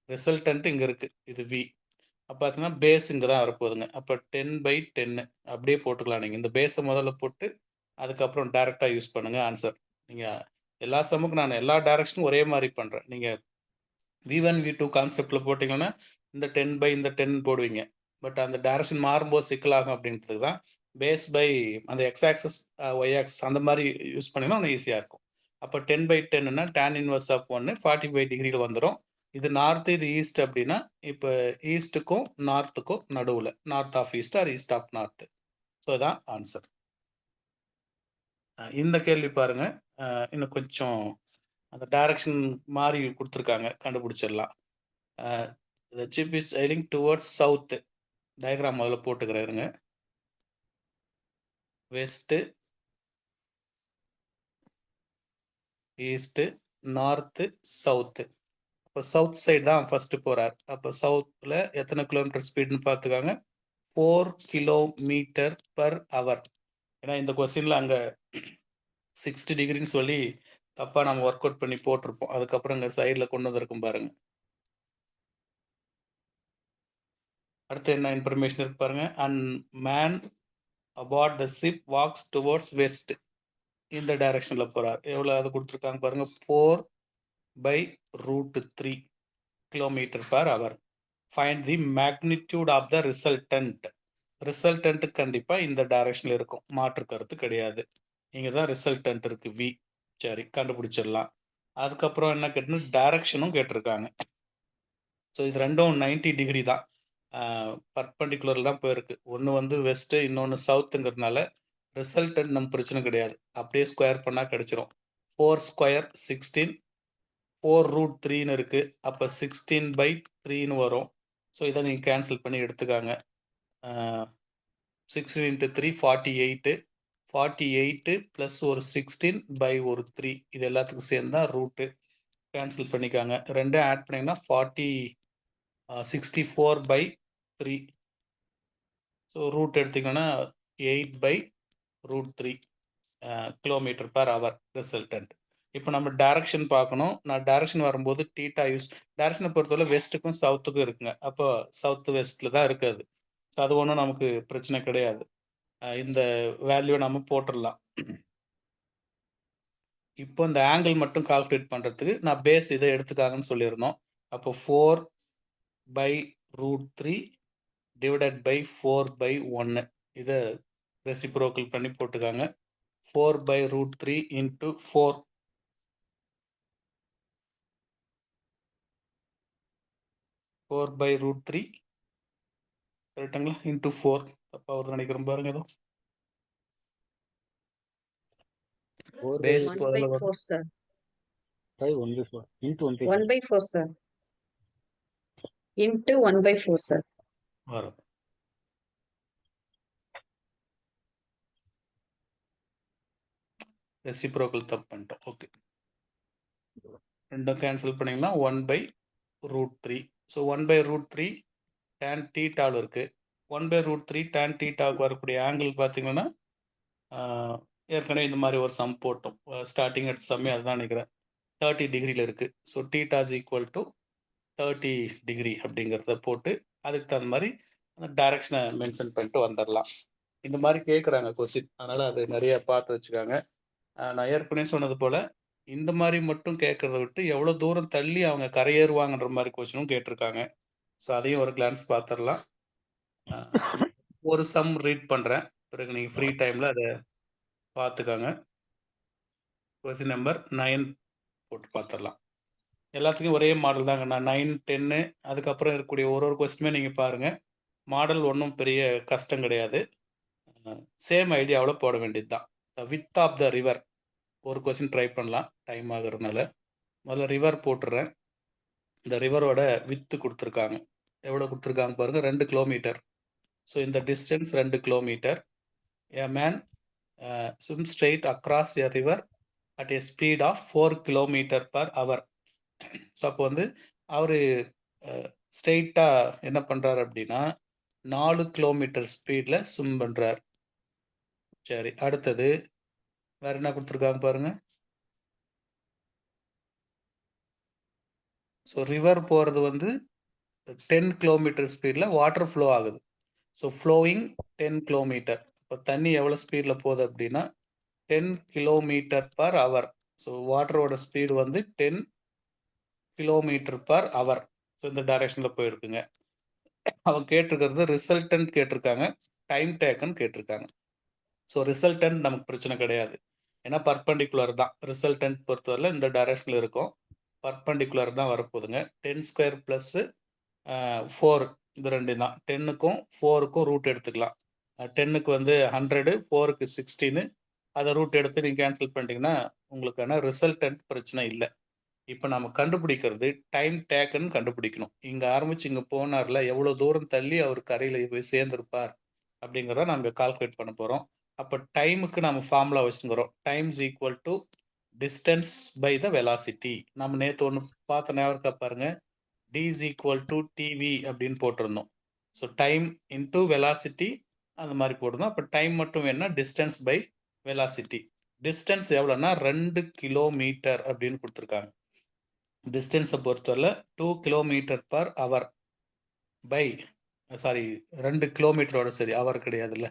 ரிசல்டன்ட்டு இங்கே இருக்குது, இது V. அப்போ பார்த்தீங்கன்னா பேஸ் இங்கே தான் வரப்போகுதுங்க. அப்போ 10/10 அப்படியே போட்டுக்கலாம். நீங்கள் இந்த பேஸை முதல்ல போட்டு அதுக்கப்புறம் டேரெக்டாக யூஸ் பண்ணுங்கள் ஆன்சர். நீங்கள் எல்லா சம்முக்கும் நான் எல்லா டைரக்ஷனும் ஒரே மாதிரி பண்ணுறேன். நீங்கள் V1 V2 கான்செப்டில் போட்டிங்கன்னா இந்த 10/10 போடுவீங்க. பட் அந்த டைரக்ஷன் மாறும்போது சிக்கலாகும் அப்படின்றதுக்கு தான் பேஸ் பை அந்த எக்ஸ் ஆக்சஸ் ஒய் ஆக்சஸ் அந்த மாதிரி யூஸ் பண்ணிங்கன்னா ஒன்று ஈஸியாக இருக்கும். அப்போ 10/10ன்னா tan இன்வர்ஸ் ஆஃப் 1 45 டிகிரியில் வந்துடும். இது நார்த்து, இது ஈஸ்ட் அப்படின்னா இப்போ ஈஸ்ட்டுக்கும் நார்த்துக்கும் நடுவில் north of east or east of north. So இதான் ஆன்சர். இந்த கேள்வி பாருங்க, இன்னும் கொஞ்சம் அந்த டைரக்ஷன் மாதிரி கொடுத்துருக்காங்க, கண்டுபிடிச்சிடலாம். the chip is sailing towards south. Diagram முதல்ல போட்டுக்கிறேருங்க. West, east, north, south. அப்போ சவுத் சைடு தான் ஃபஸ்ட்டு போகிறார். அப்போ சவுத்தில் எத்தனை கிலோமீட்டர் ஸ்பீடுன்னு பார்த்துக்காங்க, 4 கிலோமீட்டர் per hour. ஏன்னா இந்த கொஸ்டின்ல அங்க 60 டிகிரின்னு சொல்லி தப்பா நம்ம ஒர்க் அவுட் பண்ணி போட்டிருப்போம். அதுக்கப்புறம் இங்க சைடுல கொண்டு வந்திருக்கும் பாருங்க. அடுத்து என்ன இன்ஃபர்மேஷன் இருக்கு பாருங்க. And man aboard the ship walks towards west. இந்த டைரக்ஷன்ல போறார். எவ்வளவு அது கொடுத்துருக்காங்க பாருங்க. 4/√3 kilometre per hour. Find the magnitude of the resultant. Resultant கண்டிப்பா இந்த டைரக்ஷன்ல இருக்கும், மாற்று கருத்து கிடையாது. இங்க தான் ரிசல்டன்ட் இருக்கு v. சரி, கண்டுபிடிச்சிடலாம். அதுக்கப்புறம் என்ன கேட்டணும், டைரக்ஷனும் கேட்டிருக்காங்க. ஸோ இது ரெண்டும் 90 டிகிரி தான், பர்பண்டிகுலர் தான் போயிருக்கு. ஒன்று வந்து வெஸ்ட், இன்னொன்று சவுத்துங்கிறதுனால ரிசல்டன்ட் நம்ம பிரச்சனை கிடையாது, அப்படியே ஸ்கொயர் பண்ணால் கிடைச்சிரும். 4 ஸ்கொயர் 16, 4√3ன்னு இருக்கு, அப்போ 16/3ன்னு வரும். ஸோ இதை நீங்கள் கேன்சல் பண்ணி எடுத்துக்காங்க. 16 × 3 48, 48 ப்ளஸ் ஒரு 16/3, இது எல்லாத்துக்கும் சேர்ந்து தான் ரூட்டு. கேன்சல் பண்ணிக்காங்க. ரெண்டும் ஆட் பண்ணிங்கன்னா 64/3. ஸோ ரூட் எடுத்திங்கன்னா 8/√3 கிலோமீட்டர் per hour ரிசல்டன்ட். இப்போ நம்ம டைரக்ஷன் பார்க்கணும். நான் டைரக்ஷன் வரும்போது டீட்டா யூஸ், டைரக்ஷனை பொறுத்தவரை வெஸ்ட்டுக்கும் சவுத்துக்கும் இருக்குங்க. அப்போ சவுத் வெஸ்ட்டில் தான் இருக்காது. ஸோ அது ஒன்றும் நமக்கு பிரச்சனை கிடையாது. இந்த வேல்யூ நம்ம போட்டுடலாம். இப்போ இந்த ஆங்கிள் மட்டும் கால்குலேட் பண்ணுறதுக்கு நான் பேஸ் இதை எடுத்துக்காங்கன்னு சொல்லியிருந்தோம். அப்போ 4/√3 டிவைடட் பை 4/1, இதை ரெசிப்ரோக்கல் பண்ணி போட்டுக்காங்க. 4/√3 இன்ட்டு 4, 4/√3 கரெக்டுங்களா, இன்ட்டு 4. தப்பா ஒரு நினைக்கிறேன் பாருங்க. ஏதோ base 1/4 sir. 1/4 into 1/4 sir. Into 1/4 sir. வரும். ரெசிப்ரோக்கல் தப்பு பண்ணிட்டோம். ஓகே, ரெண்டும் கேன்சல் பண்ணிங்கன்னா 1/√3. ஸோ 1/√3 tan தீட்டாவில் இருக்கு. 1/√3 tan தீட்டாவுக்கு வரக்கூடிய ஆங்கிள் பார்த்தீங்கன்னா ஏற்கனவே இந்த மாதிரி ஒரு சம் போட்டோம். ஸ்டார்டிங் எடுத்த சம்மே அதுதான் நினைக்கிறேன். 30 டிகிரியில் இருக்குது. So theta is equal to 30 degree அப்படிங்கிறத போட்டு அதுக்கு தகுந்த மாதிரி அந்த டைரக்ஷனை மென்ஷன் பண்ணிட்டு வந்துடலாம். இந்த மாதிரி கேட்குறாங்க கொஸ்டின், அதனால் அது நிறைய பார்த்து வச்சுக்காங்க. நான் ஏற்கனவே சொன்னது போல் இந்த மாதிரி மட்டும் கேட்குறத விட்டு எவ்வளோ தூரம் தள்ளி அவங்க கரையேறுவாங்கன்ற மாதிரி கொஸ்டினும் கேட்டிருக்காங்க. ஸோ அதையும் ஒரு கிளான்ஸ் பார்த்துடலாம். ஒரு சம் ரீட் பண்ணுறேன், பிறகு நீங்கள் ஃப்ரீ டைமில் அதை பார்த்துக்காங்க. கொஸ்டின் நம்பர் 9 போட்டு பார்த்துடலாம். எல்லாத்துக்கும் ஒரே மாடல் தாங்க. நான் 9, 10 அதுக்கப்புறம் இருக்கக்கூடிய ஒரு கொஸ்டினுமே நீங்கள் பாருங்கள். மாடல் ஒன்றும் பெரிய கஷ்டம் கிடையாது. சேம் ஐடியாவில் போட வேண்டியது தான். வித் ஆஃப் த ரிவர் ஒரு கொஸ்டின் ட்ரை பண்ணலாம், டைம் ஆகுறதுனால. முதல்ல ரிவர் போட்டுடுறேன். இந்த ரிவரோட வித்து கொடுத்துருக்காங்க. எவ்வளோ கொடுத்துருக்காங்க பாருங்கள், 2 கிலோமீட்டர். ஸோ இந்த distance 2 kilometre. A man swims straight across a river at a speed of 4 km/h. So அப்போ வந்து அவர் ஸ்ட்ரெயிட்டாக என்ன பண்ணுறாரு அப்படின்னா 4 கிலோமீட்டர் ஸ்பீடில் ஸ்விம் பண்ணுறார். சரி, அடுத்தது வேற என்ன கொடுத்துருக்காங்க பாருங்க. ஸோ ரிவர் போகிறது வந்து 10 கிலோமீட்டர் ஸ்பீடில் வாட்டர் ஃப்ளோ ஆகுது. So flowing 10 kilometre. இப்போ தண்ணி எவ்வளோ ஸ்பீடில் போகுது அப்படின்னா 10 km/h. ஸோ வாட்டரோட ஸ்பீடு வந்து 10 km/h. ஸோ இந்த டைரக்ஷனில் போயிருக்குங்க. அவங்க கேட்டிருக்கிறது ரிசல்டன்ட் கேட்டிருக்காங்க, டைம் டேக்கன் கேட்டிருக்காங்க. ஸோ ரிசல்டன்ட் நமக்கு பிரச்சனை கிடையாது, ஏன்னா பர்பண்டிகுலர் தான். ரிசல்டன்ட் பொறுத்தவரை இந்த டைரக்ஷனில் இருக்கும், பர்பண்டிகுலர் தான் வரப்போகுதுங்க. 10² + 4 இது ரெண்டு தான். 10க்கும் 4க்கும் ரூட் எடுத்துக்கலாம். 10க்கு வந்து 100, 4க்கு 16, அதை ரூட் எடுத்து நீங்கள் கேன்சல் பண்ணிட்டீங்கன்னா உங்களுக்கான ரிசல்டன்ட் பிரச்சனை இல்லை. இப்போ நம்ம கண்டுபிடிக்கிறது டைம் டேக்கன் கண்டுபிடிக்கணும். இங்கே ஆரம்பிச்சு இங்கே போனார்ல, எவ்வளோ தூரம் தள்ளி அவர் கரையில் போய் சேர்ந்துருப்பார் அப்படிங்கிறத நம்ம கால்குலேட் பண்ண போகிறோம். அப்போ டைமுக்கு நம்ம ஃபார்முலா வச்சுக்கிறோம். Time is equal to distance by the velocity. நம்ம நேற்று ஒன்று பார்த்த ஞாபகம் பாருங்க, d is equal to tv அப்படின்னு போட்டிருந்தோம். ஸோ டைம் இன்டூ வெலாசிட்டி அந்த மாதிரி போடணும். அப்போ டைம் மட்டும் வேணும்னா டிஸ்டன்ஸ் பை வெலாசிட்டி. டிஸ்டன்ஸ் எவ்வளோன்னா 2 கிலோமீட்டர் அப்படின்னு கொடுத்துருக்காங்க. டிஸ்டன்ஸை பொறுத்தவரை 2 கிலோமீட்டர் பர் ஹவர் பை 2 கிலோமீட்டரோட சரி, அவர் கிடையாதுல்ல,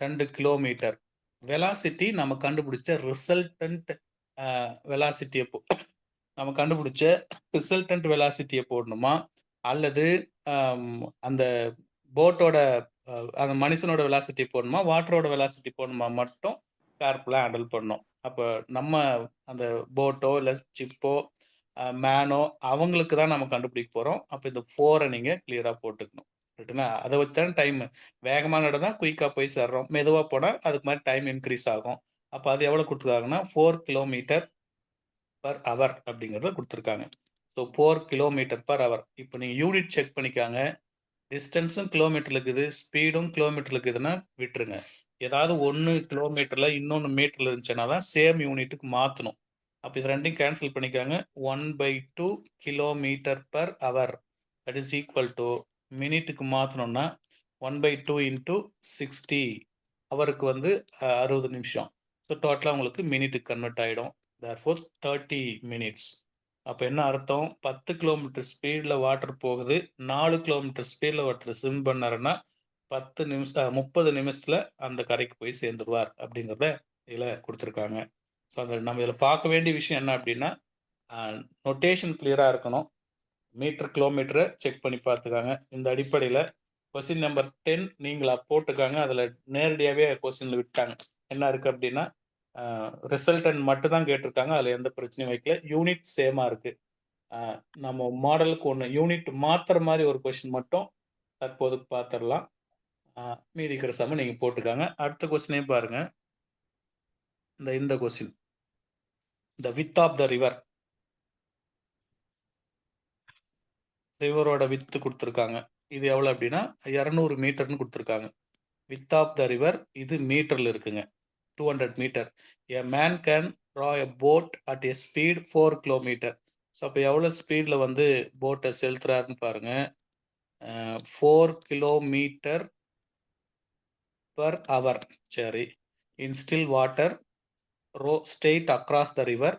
2 கிலோமீட்டர். வெலாசிட்டி நம்ம கண்டுபிடிச்ச ரிசல்டன்ட் வெலாசிட்டியை நம்ம கண்டுபிடிச்ச ரிசல்டன்ட் வெலாசிட்டியை போடணுமா, அல்லது அந்த போட்டோட அந்த மனுஷனோட வெலாசிட்டி போடணுமா, வாட்டரோட வெலாசிட்டி போடணுமா மட்டும் கேர்ஃபுல்லாக ஹேண்டில் பண்ணணும். அப்போ நம்ம அந்த போட்டோ இல்லை சிப்போ மேனோ அவங்களுக்கு தான் நம்ம கண்டுபிடிக்க போகிறோம். அப்போ இந்த 4 நீங்கள் கிளியராக போட்டுக்கணும். ரைட்டுங்களா? அதை வச்சு தான் டைம் வேகமாக நடந்தால் குயிக்காக போய் சேர்றோம், மெதுவாக போனால் அதுக்கு மாதிரி டைம் இன்க்ரீஸ் ஆகும். அப்போ அது எவ்வளோ கொடுத்துருக்காங்கன்னா 4 கிலோமீட்டர் பர் ஹவர் அப்படிங்கிறத கொடுத்துருக்காங்க. So 4 kilometre per hour. இப்போ நீங்கள் யூனிட் செக் பண்ணிக்காங்க. டிஸ்டன்ஸும் கிலோமீட்டர் இருக்குது, ஸ்பீடும் கிலோமீட்டர் இருக்குதுன்னா விட்டுருங்க. ஏதாவது 1 கிலோமீட்டரில் இன்னொன்று மீட்டரில் இருந்துச்சுன்னா தான் சேம் யூனிட்டுக்கு மாற்றணும். அப்போ இது ரெண்டையும் கேன்சல் பண்ணிக்காங்க. 1/2 kilometre per hour that is equal to மினிட்டுக்கு மாற்றணும்னா 1/2 இன்ட்டு 60, ஹவருக்கு வந்து 60 நிமிஷம். ஸோ டோட்டலாக உங்களுக்கு மினிட்டுக்கு கன்வெர்ட் ஆகிடும். Therefore 30 minutes. அப்போ என்ன அர்த்தம்? 10 கிலோமீட்டர் ஸ்பீடில் வாட்டர் போகுது, 4 கிலோமீட்டர் ஸ்பீடில் ஒருத்தர் ஸ்விம் பண்ணாருன்னா 30 நிமிஷத்தில் அந்த கரைக்கு போய் சேர்ந்துருவார் அப்படிங்கிறத இதில் கொடுத்துருக்காங்க. ஸோ அந்த நம்ம இதில் பார்க்க வேண்டிய விஷயம் என்ன அப்படின்னா, நொட்டேஷன் கிளியராக இருக்கணும். மீட்டர் கிலோமீட்டரை செக் பண்ணி பார்த்துக்காங்க. இந்த அடிப்படையில் கொஸ்டின் நம்பர் 10 நீங்களா போட்டுக்காங்க. அதில் நேரடியாகவே கொஸ்டினில் விட்டாங்க. என்ன இருக்குது அப்படின்னா, ரிசல்டன் மட்டும் தான் கேட்டிருக்காங்க. அதில் எந்த பிரச்சனையும் வைக்கல. யூனிட் சேமாக இருக்குது. நம்ம மாடலுக்கு ஒன்று யூனிட் மாற்றுற மாதிரி ஒரு கொஸ்டின் மட்டும் தற்போதுக்கு பார்த்துடலாம். மீதி இருக்கிற சம நீங்கள் போட்டுக்காங்க. அடுத்த கொஸ்டினே பாருங்க. இந்த question, the width of the river, ரிவரோட வித்து கொடுத்துருக்காங்க. இது எவ்வளோ அப்படின்னா 200 மீட்டர்னு கொடுத்துருக்காங்க. வித் ஆஃப் த ரிவர் இது மீட்டரில் இருக்குங்க, 200 meter. A man can draw a boat at a speed 4 kilometer. So அப்போ எவ்வளோ ஸ்பீடில் வந்து போட்டை செலுத்துறாருன்னு பாருங்க. 4 கிலோமீட்டர் பர் ஹவர். சரி, in still water row straight across the river,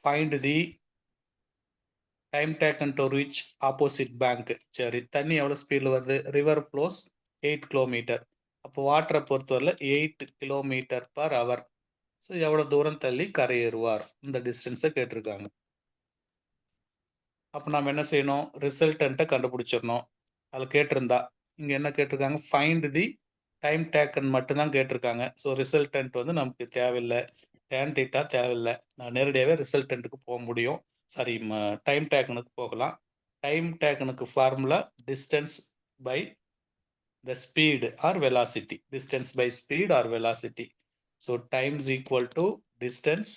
find the time taken to reach opposite bank. சரி, தண்ணி எவ்வளோ ஸ்பீடில் வருது? River flows 8 kilometre. அப்போ வாட்டரை பொறுத்தவரை 8 கிலோமீட்டர் பர் ஹவர். ஸோ எவ்வளோ தூரம் தள்ளி கரையேறுவார், இந்த டிஸ்டன்ஸை கேட்டிருக்காங்க. அப்போ நம்ம என்ன செய்யணும்? ரிசல்டன்ட்டை கண்டுபிடிச்சிடணும். அதில் கேட்டிருந்தா இங்கே என்ன கேட்டிருக்காங்க? ஃபைண்ட் தி டைம் டேக்கன் மட்டும்தான் கேட்டிருக்காங்க. ஸோ ரிசல்டன்ட் வந்து நமக்கு தேவையில்லை, டேன் தீட்டா தேவையில்லை. நான் நேரடியாகவே ரிசல்டன்ட்டுக்கு போக முடியும். சாரி, டைம் டேக்கனுக்கு போகலாம். டைம் டேக்கனுக்கு formula distance by the speed or velocity. Distance by speed or velocity. So time is equal to distance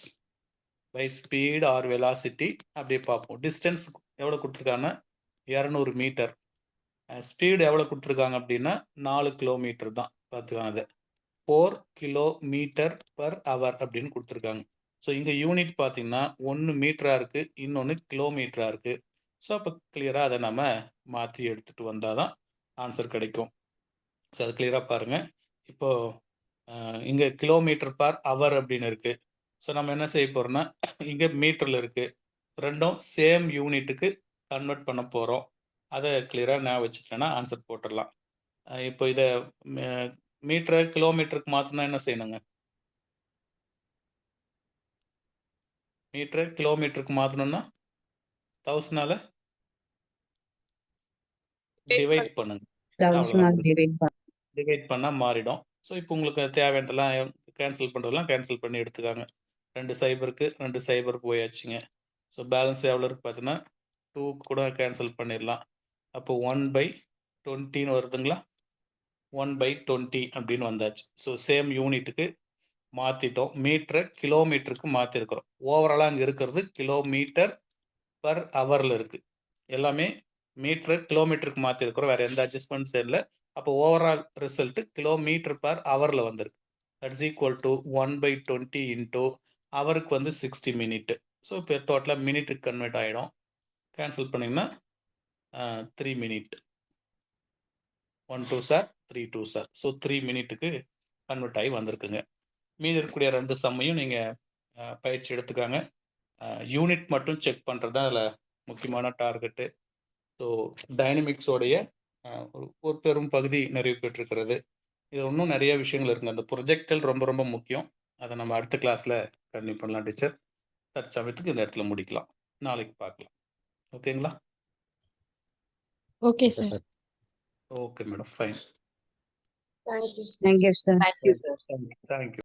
by speed or velocity. அப்படியே பார்ப்போம். டிஸ்டன்ஸ் எவ்வளோ கொடுத்துருக்காங்கன்னா 200 மீட்டர். ஸ்பீடு எவ்வளோ கொடுத்துருக்காங்க அப்படின்னா 4 கிலோமீட்டர் தான். பார்த்துக்காங்க, அதை 4 கிலோமீட்டர் பர் ஹவர் அப்படின்னு கொடுத்துருக்காங்க. ஸோ இங்கே யூனிட் பார்த்தீங்கன்னா 1 மீட்டராக இருக்குது, இன்னொன்று கிலோமீட்டராக இருக்குது. ஸோ அப்போ கிளியராக அதை நம்ம மாற்றி எடுத்துகிட்டு வந்தால் தான் ஆன்சர் கிடைக்கும். ஸோ அது கிளியராக பாருங்கள். இப்போது இங்கே கிலோமீட்டர் பர் ஹவர் அப்படின்னு இருக்குது. ஸோ நம்ம என்ன செய்ய போகிறோம்னா, இங்கே மீட்டரில் இருக்குது, ரெண்டும் சேம் யூனிட்டுக்கு கன்வெர்ட் பண்ண போகிறோம். அதை கிளியராக ஞாபகம் வச்சுட்டேன்னா ஆன்சர் போட்டுடலாம். இப்போ இதை மீட்டரை கிலோமீட்டருக்கு மாற்றினா என்ன செய்யணுங்க? மீட்டரை கிலோமீட்டருக்கு மாற்றணும்னா 1000ஆல டிவைட் பண்ணுங்க. 1000 divide பண்ண டிவைட் பண்ணால் மாறிடும். ஸோ இப்போ உங்களுக்கு தேவையானதெல்லாம் கேன்சல் பண்ணுறதெல்லாம் கேன்சல் பண்ணி எடுத்துக்காங்க. 2 சைபருக்கு 2 சைபர் போயாச்சுங்க. ஸோ பேலன்ஸ் எவ்வளோ இருக்குது பார்த்தீங்கன்னா 2 கூட கேன்சல் பண்ணிடலாம். அப்போ 1/20 வருதுங்களா? 1/20 அப்படின்னு வந்தாச்சு. ஸோ சேம் யூனிட்டுக்கு மாற்றிட்டோம். மீட்டரை கிலோமீட்டருக்கு மாற்றிருக்கிறோம். ஓவராலாக அங்கே இருக்கிறது கிலோமீட்டர் பர் ஹவரில் இருக்குது. எல்லாமே மீட்டரை கிலோமீட்டருக்கு மாற்றிருக்கிறோம், வேறு எந்த அட்ஜஸ்ட்மெண்ட்ஸும் இல்லை. அப்போ ஓவரால் ரிசல்ட்டு கிலோமீட்டர் பர் ஹவரில் வந்திருக்கு. That is equal to 1/20 into ஹவருக்கு வந்து 60 மினிட்டு. ஸோ இப்போ டோட்டலாக மினிட்டுக்கு கன்வெர்ட் ஆகிடும். கேன்சல் பண்ணிங்கன்னா 3 மினிட். 1 2 சார் 3 2 சார். ஸோ 3 மினிட்டுக்கு கன்வெர்ட் ஆகி வந்திருக்குங்க. மீதி இருக்கக்கூடிய 2 சம்மையும் நீங்கள் பயிற்சி எடுத்துக்காங்க. யூனிட் மட்டும் செக் பண்ணுறது தான் அதில் முக்கியமான டார்கெட்டு. ஸோ டைனமிக்ஸோடைய ஒரு பெரும் பகுதி நிறைவு பெற்றிருக்கிறது. இது இன்னும் நிறைய விஷயங்கள் இருக்குங்க. அந்த ப்ரொஜெக்டல் ரொம்ப ரொம்ப முக்கியம். அதை நம்ம அடுத்த கிளாஸில் கண்டினியூ பண்ணலாம் டீச்சர். தற்சமயத்துக்கு இந்த இடத்துல முடிக்கலாம். நாளைக்கு பார்க்கலாம். ஓகேங்களா? Okay, sir. Okay madam, fine. Thank you. Thank you, sir. Thank you, sir. Thank you.